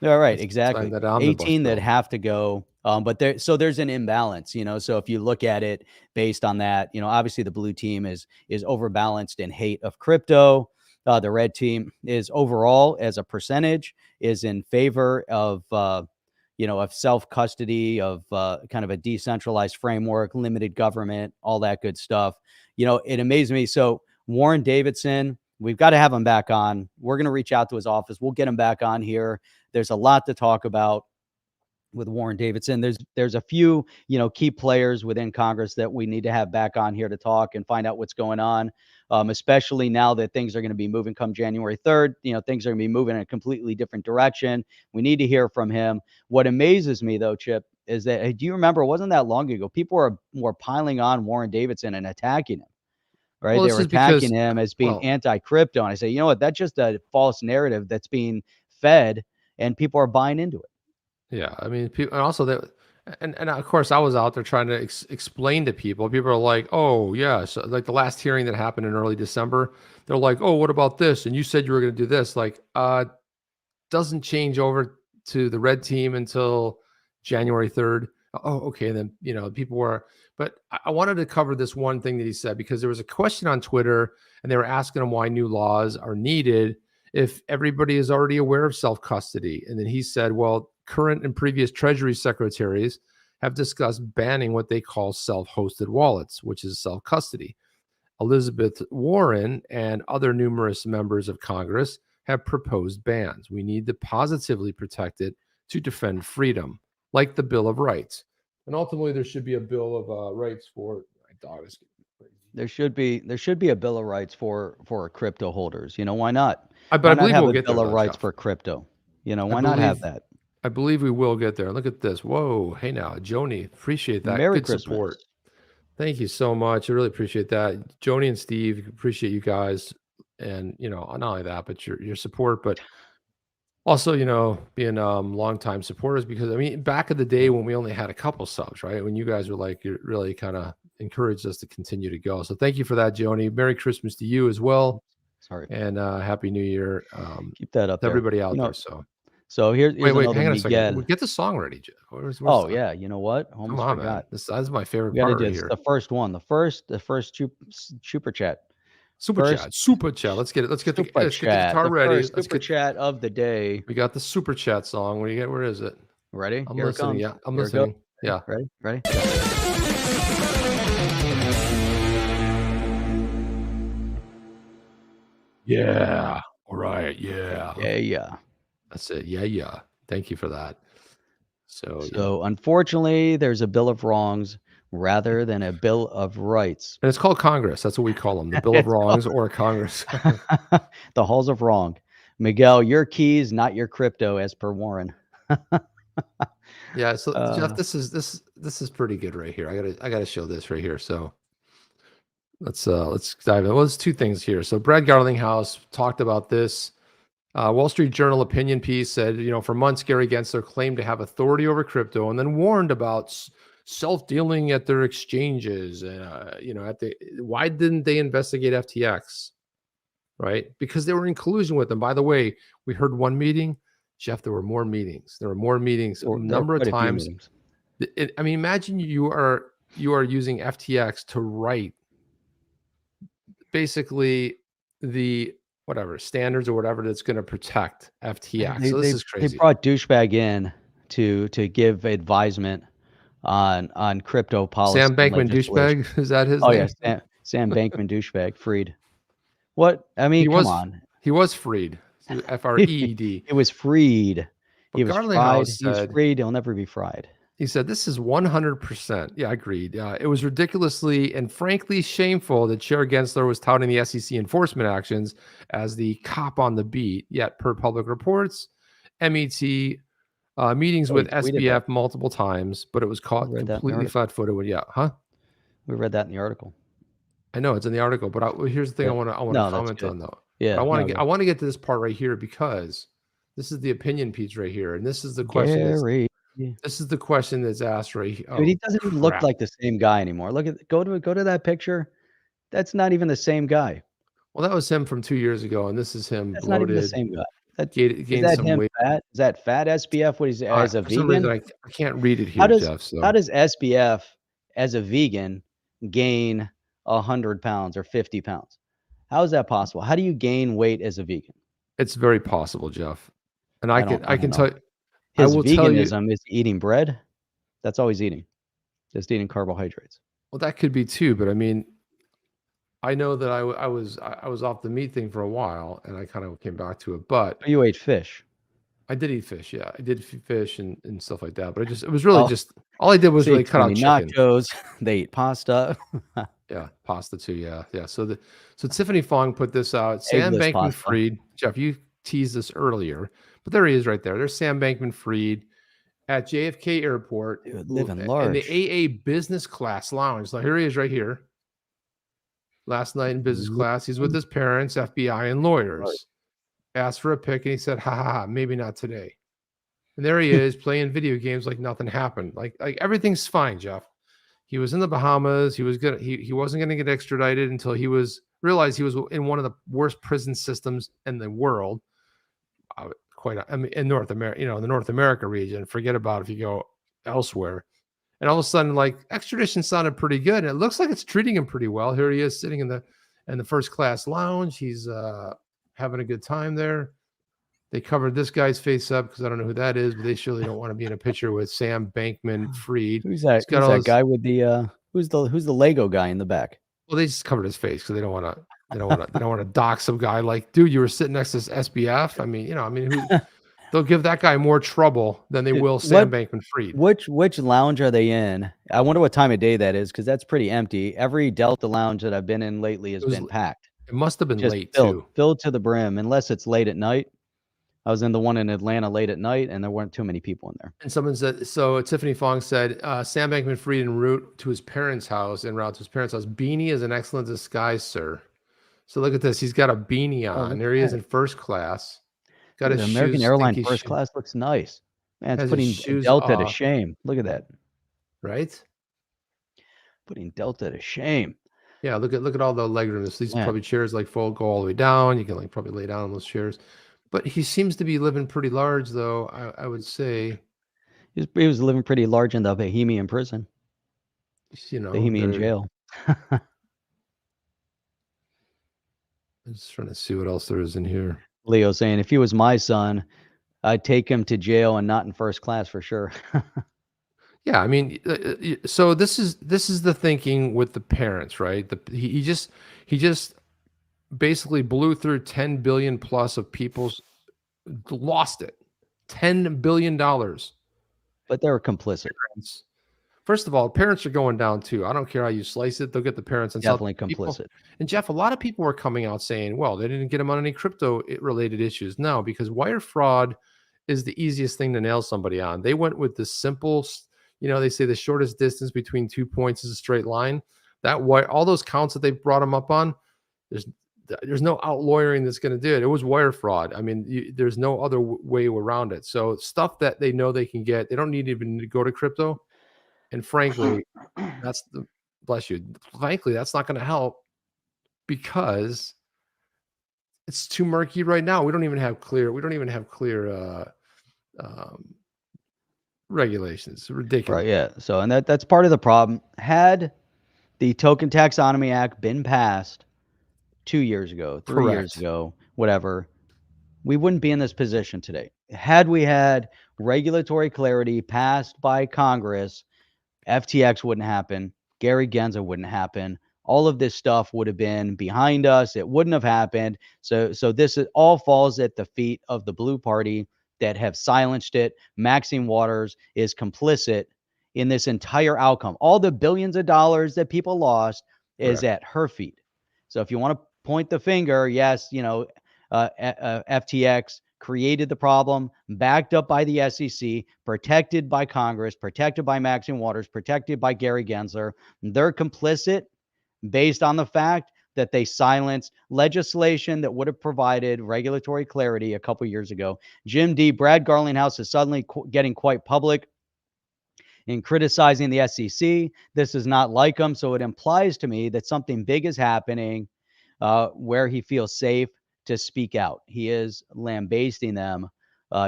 All right. Exactly. 18 that have to go. But there's an imbalance, you know, so if you look at it based on that, you know, obviously the blue team is overbalanced in hate of crypto. The red team is overall, as a percentage, is in favor of, you know, of self-custody, of kind of a decentralized framework, limited government, all that good stuff. You know, it amazed me. So Warren Davidson, we've got to have him back on. We're going to reach out to his office. We'll get him back on here. There's a lot to talk about with Warren Davidson. There's a few, you know, key players within Congress that we need to have back on here to talk and find out what's going on. Especially now that things are going to be moving come January 3rd, you know, things are going to be moving in a completely different direction. We need to hear from him. What amazes me, though, Chip, is that, do you remember, it wasn't that long ago, people were piling on Warren Davidson and attacking him, right? Well, they were attacking him as being anti-crypto. And I say, you know what, that's just a false narrative that's being fed, and people are buying into it. Yeah, I mean, people, and also that, and of course, I was out there trying to explain to people. People are like, "Oh, yeah," so like the last hearing that happened in early December, they're like, "Oh, what about this? And you said you were going to do this." Like, doesn't change over to the red team until January 3rd. Oh, okay. And then, you know, people were, but I wanted to cover this one thing that he said, because there was a question on Twitter, and they were asking him why new laws are needed if everybody is already aware of self-custody. And then he said, well, current and previous Treasury secretaries have discussed banning what they call self-hosted wallets, which is self-custody. Elizabeth Warren and other numerous members of Congress have proposed bans. We need to positively protect it to defend freedom, like the Bill of Rights. And ultimately, there should be a Bill of Rights for my dog is getting crazy. There should be a Bill of Rights for crypto holders. You know, why not? But Why I not believe have we'll a get there, Bill of though, Rights Jeff. for crypto? You know, why not have that? I believe we will get there. Look at this. Whoa. Hey now, Joni. Appreciate that. Merry Good Christmas. support. Thank you so much. I really appreciate that. Joni and Steve, appreciate you guys. And, you know, not only that, but your support, but also, you know, being longtime supporters, because I mean, back in the day when we only had a couple subs, right? When you guys were like, you really kind of encouraged us to continue to go. So thank you for that, Joni. Merry Christmas to you as well. Sorry. And Happy New Year. Keep that up to there. everybody out You know, there. So here's wait, another hang on a second. Miguel. Get the song ready, Jeff. Where's Oh the- yeah, you know what? Come Almost on, man. forgot. This is my favorite We got to part do right this, here. the first one, the first super chat. Super First- chat. Let's get Super the guitar the ready. first Let's super get. chat of the day. We got the super chat song. Where is it? Ready? I'm Here listening. it comes. Yeah, I'm Here it listening. goes. Yeah. Ready? Yeah. All right. Yeah. Yeah. That's it. Yeah. Thank you for that. So yeah. So unfortunately, there's a Bill of Wrongs rather than a Bill of Rights. And it's called Congress. That's what we call them. The Bill of It's Wrongs or Congress. The halls of wrong. Miguel, your keys, not your crypto, as per Warren. Yeah. So Jeff, this is pretty good right here. I gotta show this right here. So let's dive in. Well, there's two things here. So Brad Garlinghouse talked about this. Wall Street Journal opinion piece said, you know, for months, Gary Gensler claimed to have authority over crypto and then warned about self-dealing at their exchanges. You know, why didn't they investigate FTX? Right? Because they were in collusion with them. By the way, we heard one meeting. Jeff, there were more meetings. There were more meetings a number of times. I mean, imagine you are using FTX to write basically the whatever standards or whatever that's going to protect FTX. So this is crazy. They brought douchebag in to give advisement on crypto policy. Sam Bankman douchebag, is that his name? Oh yeah, Sam Bankman douchebag freed. What I mean, come on. He was freed. FREED. It was freed. But He was fried. Garlinghouse He was freed. He'll never be fried. He said, this is 100%. Yeah, agreed. It was ridiculously and frankly shameful that Chair Gensler was touting the SEC enforcement actions as the cop on the beat. Yet, per public reports, MET meetings with SBF multiple times, but it was caught completely flat-footed. We read that in the article. I know it's in the article, but here's the thing I want to comment on though. Yeah, I want to get to this part right here because this is the opinion piece right here, and this is the question. This is the question that's asked right here. Dude, he doesn't even look like the same guy anymore. Look at go to that picture. That's not even the same guy. Well, that was him from 2 years ago, and this is him. That's bloated, not even the same guy. Gained is that some him weight. fat? Is that fat SBF? What he's as a vegan? I can't read it here, Jeff. So. How does SBF as a vegan gain 100 pounds or 50 pounds? How is that possible? How do you gain weight as a vegan? It's very possible, Jeff. And I can tell you. His veganism is eating bread. That's all he's eating. Just eating carbohydrates. Well, that could be too, but I mean, I know that I was off the meat thing for a while, and I kind of came back to it. But you ate fish. I did eat fish. Yeah, I did fish and stuff like that. But it was really just all I did was really cut out chicken. Nachos. They eat pasta. Yeah, pasta too. Yeah. So Tiffany Fong put this out. Sam Bankman-Fried. Jeff, you teased this earlier, but there he is right there. There's Sam Bankman-Fried at JFK Airport, living large in the AA business class lounge. So here he is right here. Last night in business class, he's with his parents, FBI, and lawyers. Right. Asked for a pic, and he said, "Ha, maybe not today." And there he is playing video games like nothing happened. Like everything's fine, Jeff. He was in the Bahamas. He wasn't going to get extradited until he realized he was in one of the worst prison systems in the world. In North America, the North America region. Forget about if you go elsewhere. And all of a sudden, like extradition sounded pretty good, and it looks like it's treating him pretty well. Here he is sitting in the first class lounge. He's having a good time there. They covered this guy's face up because I don't know who that is, but they surely don't want to be in a picture with Sam Bankman-Fried. Who's that? Who's that guy with the who's the Lego guy in the back? Well, they just covered his face because they don't want to dox some guy like, dude, you were sitting next to this SBF. I mean, who they'll give that guy more trouble than they will Sam Bankman-Fried. Which lounge are they in? I wonder what time of day that is, because that's pretty empty. Every Delta lounge that I've been in lately has been packed. It must have been Just late filled, too. filled to the brim, unless it's late at night. I was in the one in Atlanta late at night, and there weren't too many people in there. And someone said, so Tiffany Fong said, Sam Bankman-Fried en route to his parents' house, Beanie is an excellent disguise, sir. So look at this. He's got a beanie on. There he is in first class. Got his American shoes, Airlines first class looks nice. Man, it's putting Delta to shame. Look at that. Right? Putting Delta to shame. Yeah, look at all the legroom. These probably chairs like go all the way down. You can like probably lay down on those chairs. But he seems to be living pretty large, though, I would say. He was living pretty large in the Bohemian prison. You know, Bohemian jail. I'm just trying to see what else there is in here. Leo saying, if he was my son, I'd take him to jail and not in first class for sure. Yeah, I mean, so this is the thinking with the parents, right? He just basically blew through 10 billion plus of people's lost it. $10 billion. But they were complicit. First of all, parents are going down too. I don't care how you slice it. They'll get the parents and definitely complicit. And Jeff, a lot of people were coming out saying, well, they didn't get them on any crypto related issues. No, because wire fraud is the easiest thing to nail somebody on. They went with the simple, they say the shortest distance between 2 points is a straight line. All those counts that they brought them up on, there's no out lawyering that's going to do it. It was wire fraud. I mean, there's no other way around it. So stuff that they know they can get, they don't need even to go to crypto. And frankly, frankly, that's not going to help because it's too murky right now. We don't even have clear regulations. It's ridiculous. Right, yeah. So, and that's part of the problem. Had the Token Taxonomy Act been passed 2 years ago, 3 years ago, whatever, we wouldn't be in this position today. Had we had regulatory clarity passed by Congress, FTX wouldn't happen. Gary Gensler wouldn't happen. All of this stuff would have been behind us. It wouldn't have happened. So this all falls at the feet of the blue party that have silenced it. Maxine Waters is complicit in this entire outcome. All the billions of dollars that people lost is at her feet. So if you want to point the finger, yes, FTX created the problem, backed up by the SEC, protected by Congress, protected by Maxine Waters, protected by Gary Gensler. They're complicit based on the fact that they silenced legislation that would have provided regulatory clarity a couple years ago. Jim D. Brad Garlinghouse is suddenly getting quite public in criticizing the SEC. This is not like him. So it implies to me that something big is happening where he feels safe to speak out. He is lambasting them,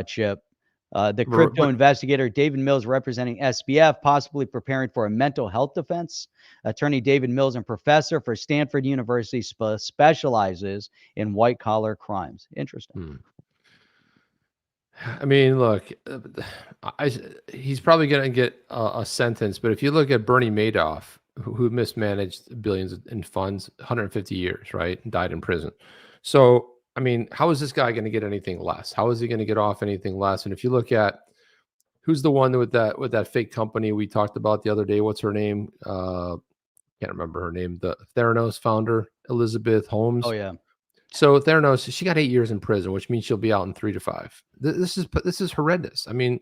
Chip. The crypto investigator David Mills representing SBF, possibly preparing for a mental health defense. Attorney David Mills, and professor for Stanford University, specializes in white-collar crimes. Interesting. I mean, look, he's probably going to get a sentence, but if you look at Bernie Madoff, who mismanaged billions in funds, 150 years, right, and died in prison. So, I mean, how is this guy going to get anything less? How is he going to get off anything less? And if you look at who's the one with that fake company we talked about the other day, what's her name? Can't remember her name. The Theranos founder, Elizabeth Holmes. Oh yeah. So Theranos, she got 8 years in prison, which means she'll be out in 3 to 5. This is horrendous. I mean,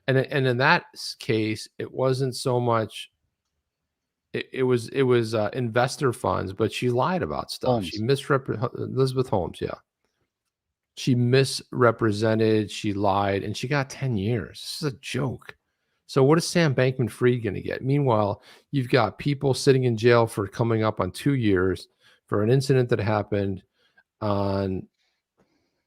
and in that case, it wasn't so much. It was investor funds, but she lied about stuff. Holmes. She misrepresented Elizabeth Holmes. Yeah, she misrepresented. She lied, and she got 10 years. This is a joke. So what is Sam Bankman-Fried going to get? Meanwhile, you've got people sitting in jail for coming up on 2 years for an incident that happened on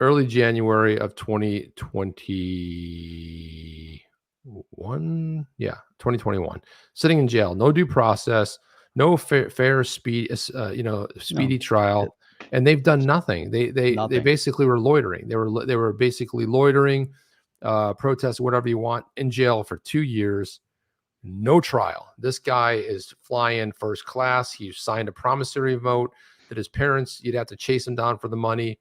early January of 2021. Yeah, 2021. Sitting in jail, no due process, no fair speedy trial, and they've done nothing. They basically were loitering. They were basically loitering, protest, whatever you want, in jail for 2 years, no trial. This guy is flying first class. He signed a promissory note that his parents, you'd have to chase him down for the money.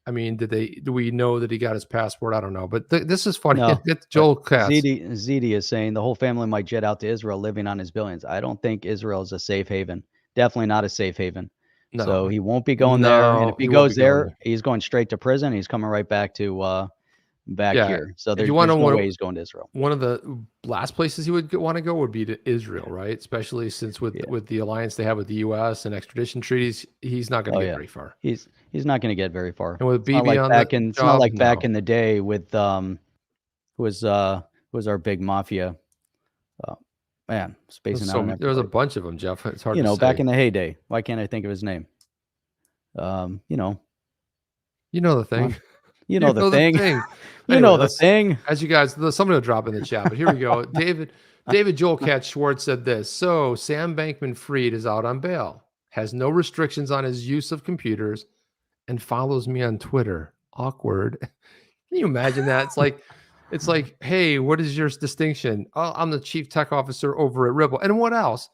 I mean, do we know that he got his passport? I don't know, but this is funny. No, Get Joel but Katz. ZD is saying the whole family might jet out to Israel living on his billions. I don't think Israel is a safe haven. Definitely not a safe haven. No. So he won't be going there. And if he won't goes be going there, he's going straight to prison. He's coming right back to back Yeah, here. So if there's you wanna no know way he's going to Israel. one of the last places he would want to go would be to Israel, right? Especially since with the alliance they have with the U.S. and extradition treaties, he's not going to get very far. He's not going to get very far. And with It's not BB like on back the in, it's job, not like back no. in the day with who was our big mafia. Man, spacing out. On There was a bunch of them, Jeff. It's hard you to know, say. back in the heyday. Why can't I think of his name? You know the thing. You know the thing. You Anyway, know the thing. As you guys, somebody will drop in the chat, but here we go. David Joel Katz Schwartz said this. So Sam Bankman-Fried is out on bail, has no restrictions on his use of computers, and follows me on Twitter. Awkward. Can you imagine that? It's like, hey, what is your distinction? Oh, I'm the chief tech officer over at Ripple. And what else?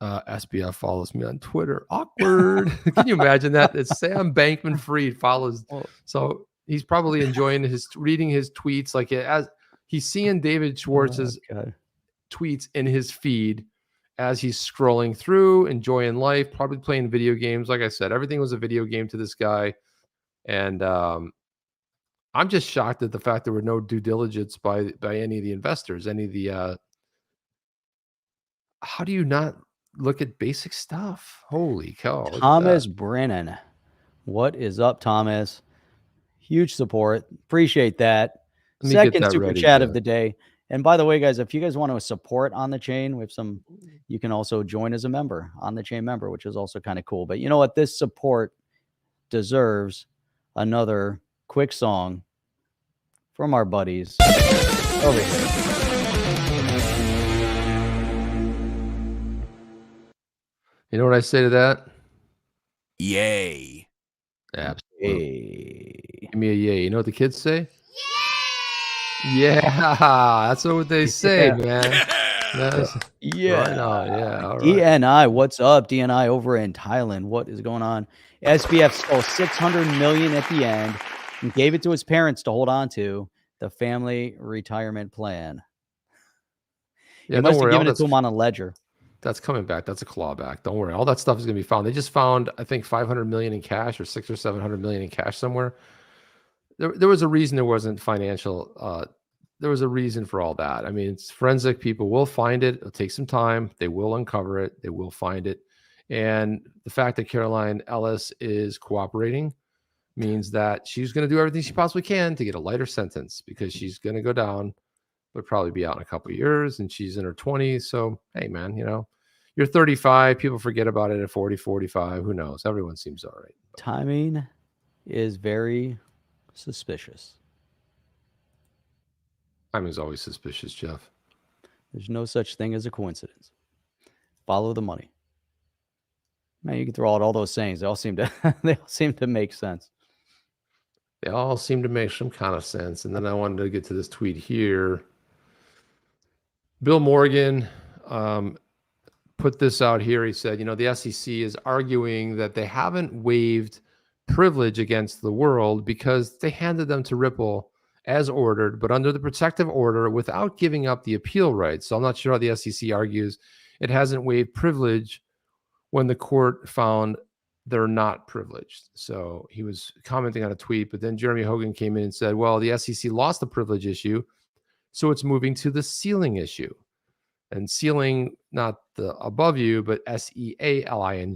SBF follows me on Twitter. Awkward. Can you imagine that? It's Sam Bankman-Fried follows. So he's probably enjoying reading his tweets. Like as he's seeing David Schwartz's tweets in his feed as he's scrolling through, enjoying life, probably playing video games. Like I said, everything was a video game to this guy. And I'm just shocked at the fact there were no due diligence by any of the investors, any of the how do you not look at basic stuff? Holy cow. Thomas Brennan. What is up, Thomas? Huge support. Appreciate that. Second super chat of the day. And by the way, guys, if you guys want to support On the Chain, we have some, you can also join as a member, On the Chain member, which is also kind of cool. But you know what? This support deserves another quick song from our buddies over here. You know what I say to that? Yay. Absolutely. Give me a yay. You know what the kids say? Yeah, that's what they say, man. Yeah. Right on. Yeah. All right. DNI, what's up? DNI over in Thailand. What is going on? SBF stole $600 million at the end and gave it to his parents to hold on to, the family retirement plan. Yeah, he must have given it to him on a ledger. That's coming back. That's a clawback. Don't worry. All that stuff is going to be found. They just found, I think, 500 million in cash or 600 or 700 million in cash somewhere. There was a reason there wasn't financial. There was a reason for all that. I mean, it's forensic people will find it. It'll take some time. They will uncover it. They will find it. And the fact that Caroline Ellis is cooperating means that she's going to do everything she possibly can to get a lighter sentence, because she's going to go down, but probably be out in a couple of years, and she's in her 20s. So, hey, man, you're 35. People forget about it at 40, 45. Who knows? Everyone seems all right. Timing is very suspicious. Timing's always suspicious, Jeff. There's no such thing as a coincidence. Follow the money. Man, you can throw out all those sayings. They all seem to make sense. They all seem to make some kind of sense. And then I wanted to get to this tweet here. Bill Morgan put this out here. He said, the SEC is arguing that they haven't waived privilege against the world because they handed them to Ripple as ordered, but under the protective order without giving up the appeal rights. So I'm not sure how the SEC argues it hasn't waived privilege when the court found they're not privileged. So he was commenting on a tweet, but then Jeremy Hogan came in and said, well, the SEC lost the privilege issue, so it's moving to the sealing issue. And sealing, not the above you, but SEALING.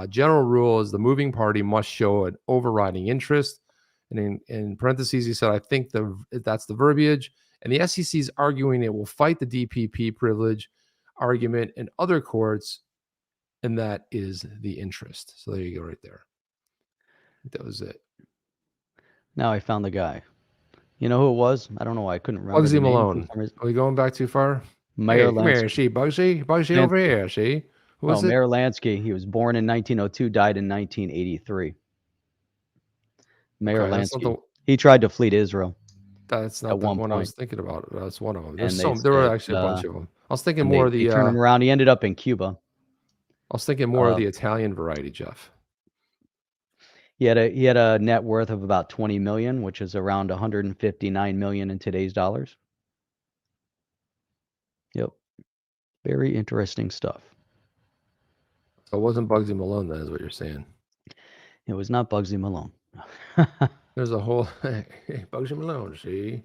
General rule is the moving party must show an overriding interest. And in parentheses, he said, I think that's the verbiage. And the SEC is arguing it will fight the DPP privilege argument in other courts, and that is the interest. So there you go right there. That was it. Now I found the guy. You know who it was? I don't know why I couldn't remember. Bugsy Malone. Are we going back too far? Mayor Lansky. Come here, see Bugsy over here, see? Who was it? Mayor Lansky. He was born in 1902, died in 1983. Mayor Lansky. He tried to flee to Israel. That's not the one I was thinking about. That's one of them. There were actually a bunch of them. I was thinking more of the... They turned him around. He ended up in Cuba. I was thinking more of the Italian variety, Jeff. He had a net worth of about 20 million, which is around 159 million in today's dollars. Yep. Very interesting stuff. So it wasn't Bugsy Malone, then, is what you're saying. It was not Bugsy Malone. There's a whole Bugsy Malone, see?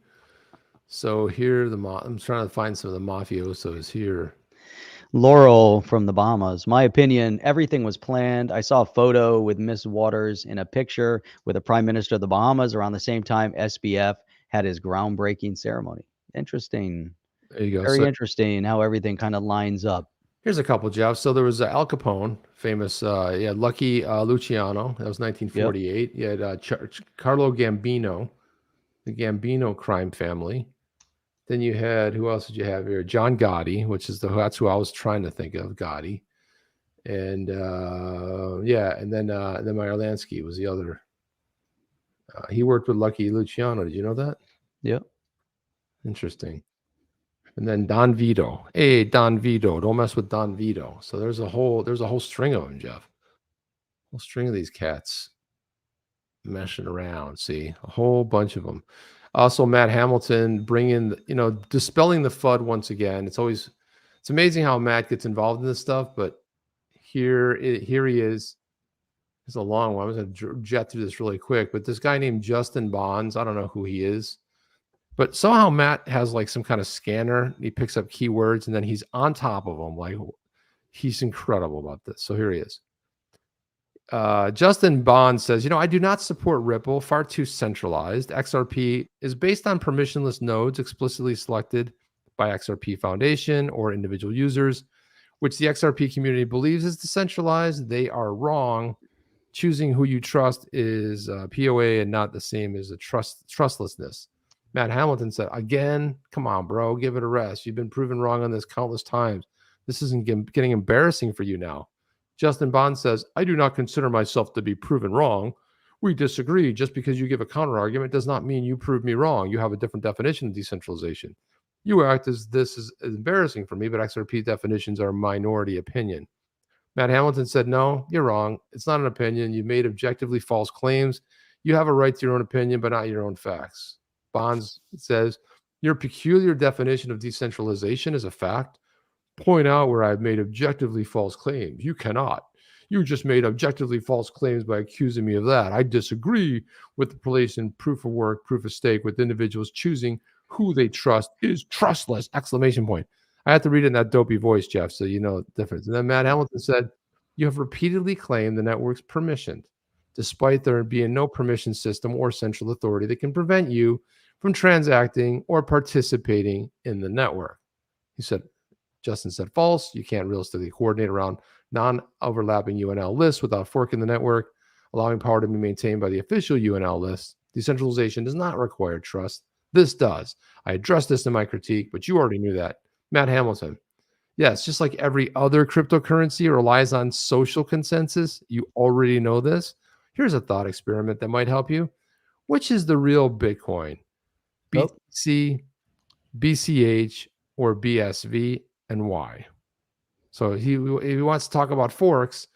So here, I'm trying to find some of the mafiosos here. Laurel from the Bahamas. My opinion, everything was planned. I saw a photo with Miss Waters in a picture with the Prime Minister of the Bahamas around the same time SBF had his groundbreaking ceremony. Interesting. There you go. Very So interesting how everything kind of lines up. here's a couple, Jeff. So there was Al Capone, famous, Lucky Luciano. That was 1948. You had Carlo Gambino, the Gambino crime family. Then you had, who else did you have here? John Gotti, which is that's who I was trying to think of, Gotti. And and then Meyer Lansky was the other. He worked with Lucky Luciano. Did you know that? Yep. Interesting. And then Don Vito. Hey, Don Vito. Don't mess with Don Vito. So there's a whole string of them, Jeff. A whole string of these cats meshing around. See, a whole bunch of them. Also, Matt Hamilton bringing, dispelling the FUD once again. It's amazing how Matt gets involved in this stuff, but here he is. It's a long one. I'm going to jet through this really quick, but this guy named Justin Bonds, I don't know who he is, but somehow Matt has like some kind of scanner. He picks up keywords and then he's on top of them. Like, he's incredible about this. So here he is. Justin Bond says, I do not support Ripple, far too centralized. XRP is based on permissionless nodes explicitly selected by XRP Foundation or individual users, which the XRP community believes is decentralized. They are wrong. Choosing who you trust is POA and not the same as a trustlessness. Matt Hamilton said, again, come on, bro, give it a rest. You've been proven wrong on this countless times. This isn't getting embarrassing for you now. Justin Bond says, I do not consider myself to be proven wrong. We disagree. Just because you give a counter argument does not mean you prove me wrong. You have a different definition of decentralization. You act as this is embarrassing for me, but XRP definitions are minority opinion. Matt Hamilton said, no, you're wrong. It's not an opinion. You made objectively false claims. You have a right to your own opinion, but not your own facts. Bonds says, your peculiar definition of decentralization is a fact. Point out where I've made objectively false claims. You cannot. You just made objectively false claims by accusing me of that. I disagree with the place in proof of work, proof of stake, with individuals choosing who they trust is trustless! Exclamation point. I had to read it in that dopey voice, Jeff, so you know the difference. And then Matt Hamilton said, you have repeatedly claimed the network's permissioned, despite there being no permission system or central authority that can prevent you from transacting or participating in the network. He said, Justin said false. You can't realistically coordinate around non-overlapping UNL lists without forking the network, allowing power to be maintained by the official UNL list. Decentralization does not require trust. This does. I addressed this in my critique, but you already knew that. Matt Hamilton. Yes, just like every other cryptocurrency relies on social consensus. You already know this. Here's a thought experiment that might help you. Which is the real Bitcoin? BTC, BCH, or BSV? And why? So if he wants to talk about forks,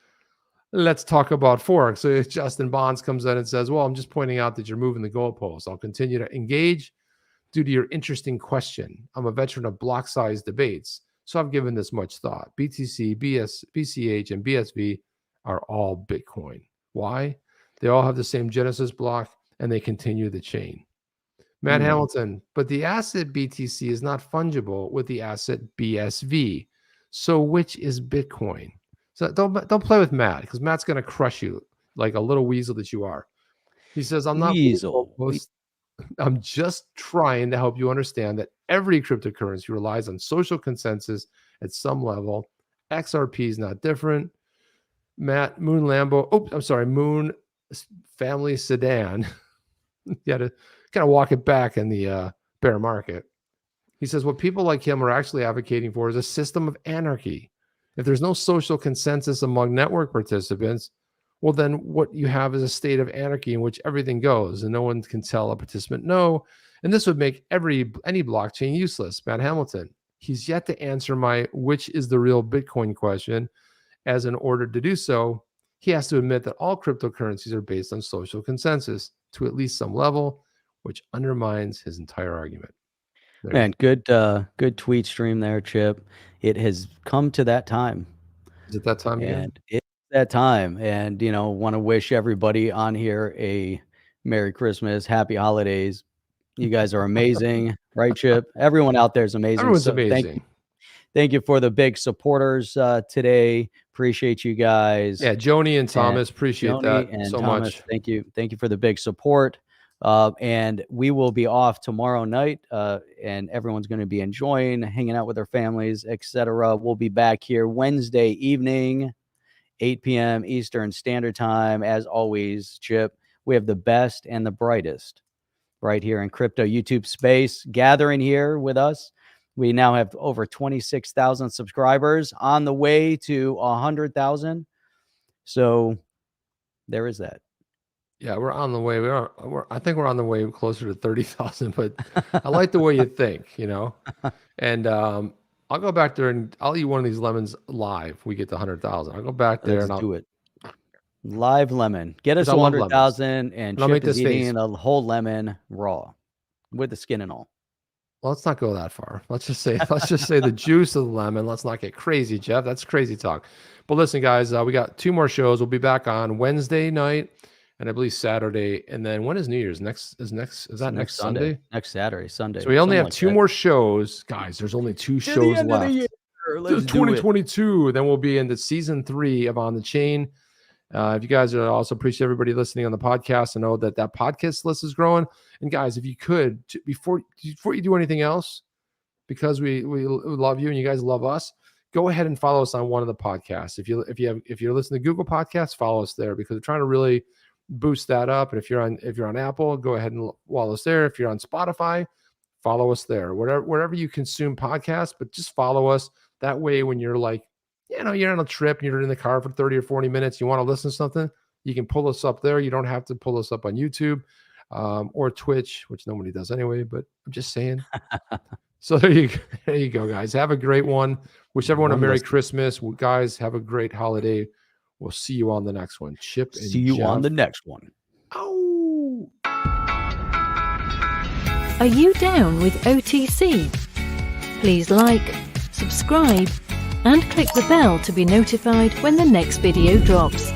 let's talk about forks. So if Justin Bonds comes in and says, well, I'm just pointing out that you're moving the goalposts. I'll continue to engage due to your interesting question. I'm a veteran of block size debates, so I've given this much thought. BTC, BCH, and BSV are all Bitcoin. Why? They all have the same Genesis block, and they continue the chain. Matt Hamilton, but the asset BTC is not fungible with the asset BSV. So which is Bitcoin? So don't play with Matt, because Matt's going to crush you like a little weasel that you are. He says, I'm not weasel. I'm just trying to help you understand that every cryptocurrency relies on social consensus at some level. XRP is not different. Matt, Moon Lambo. Oh, I'm sorry, Moon Family Sedan. You had to kind of walk it back in the bear market. He says what people like him are actually advocating for is a system of anarchy. If there's no social consensus among network participants, well, then what you have is a state of anarchy in which everything goes and no one can tell a participant no. And this would make any blockchain useless. Matt Hamilton, he's yet to answer my which is the real Bitcoin question, as in order to do so, he has to admit that all cryptocurrencies are based on social consensus to at least some level, which undermines his entire argument. There. Man, good tweet stream there, Chip. It has come to that time. Is it that time again? And it's that time. And, want to wish everybody on here a Merry Christmas, Happy Holidays. You guys are amazing, right, Chip? Everyone out there is amazing. Everyone's amazing. Thank you for the big supporters today. Appreciate you guys. Yeah, Joni and Thomas, appreciate that so much. Thank you for the big support. And we will be off tomorrow night, and everyone's going to be enjoying hanging out with their families, etc. We'll be back here Wednesday evening, 8 p.m. Eastern Standard Time. As always, Chip, we have the best and the brightest right here in crypto YouTube space gathering here with us. We now have over 26,000 subscribers, on the way to 100,000. So there is that. Yeah, we're on the way. I think we're on the way closer to 30,000, but I like the way you think, And I'll go back there and I'll eat one of these lemons live. We get to 100,000. I'll go back there and I'll do it. Live lemon. Get us to 100,000 and Chip is eating a whole lemon raw with the skin and all. Well, let's not go that far. Let's just say the juice of the lemon. Let's not get crazy, Jeff. That's crazy talk. But listen, guys, we got 2 more shows. We'll be back on Wednesday night and I believe Saturday. And then when is New Year's? Is that next Sunday? Next Saturday, Sunday. So we only have 2 more shows. Guys, there's only 2 shows left. Let's 2022. Then we'll be into season 3 of On the Chain. If you guys are also appreciate everybody listening on the podcast, I know that podcast list is growing. And guys, if you could, before you do anything else, because we love you and you guys love us, go ahead and follow us on one of the podcasts. If you're listening to Google Podcasts, follow us there because we're trying to really boost that up. And if you're on Apple, go ahead and follow us there. If you're on Spotify, follow us there. Wherever you consume podcasts, but just follow us. That way, when you're like, you're on a trip, you're in the car for 30 or 40 minutes, you want to listen to something, you can pull us up there. You don't have to pull us up on YouTube or Twitch, which nobody does anyway, but I'm just saying. So there you go, guys. Have a great one. Wish everyone a Merry Christmas. Guys, have a great holiday. We'll see you on the next one. Chip and see you Jeff. On the next one. Oh. Are you down with OTC? Please like, subscribe, and click the bell to be notified when the next video drops.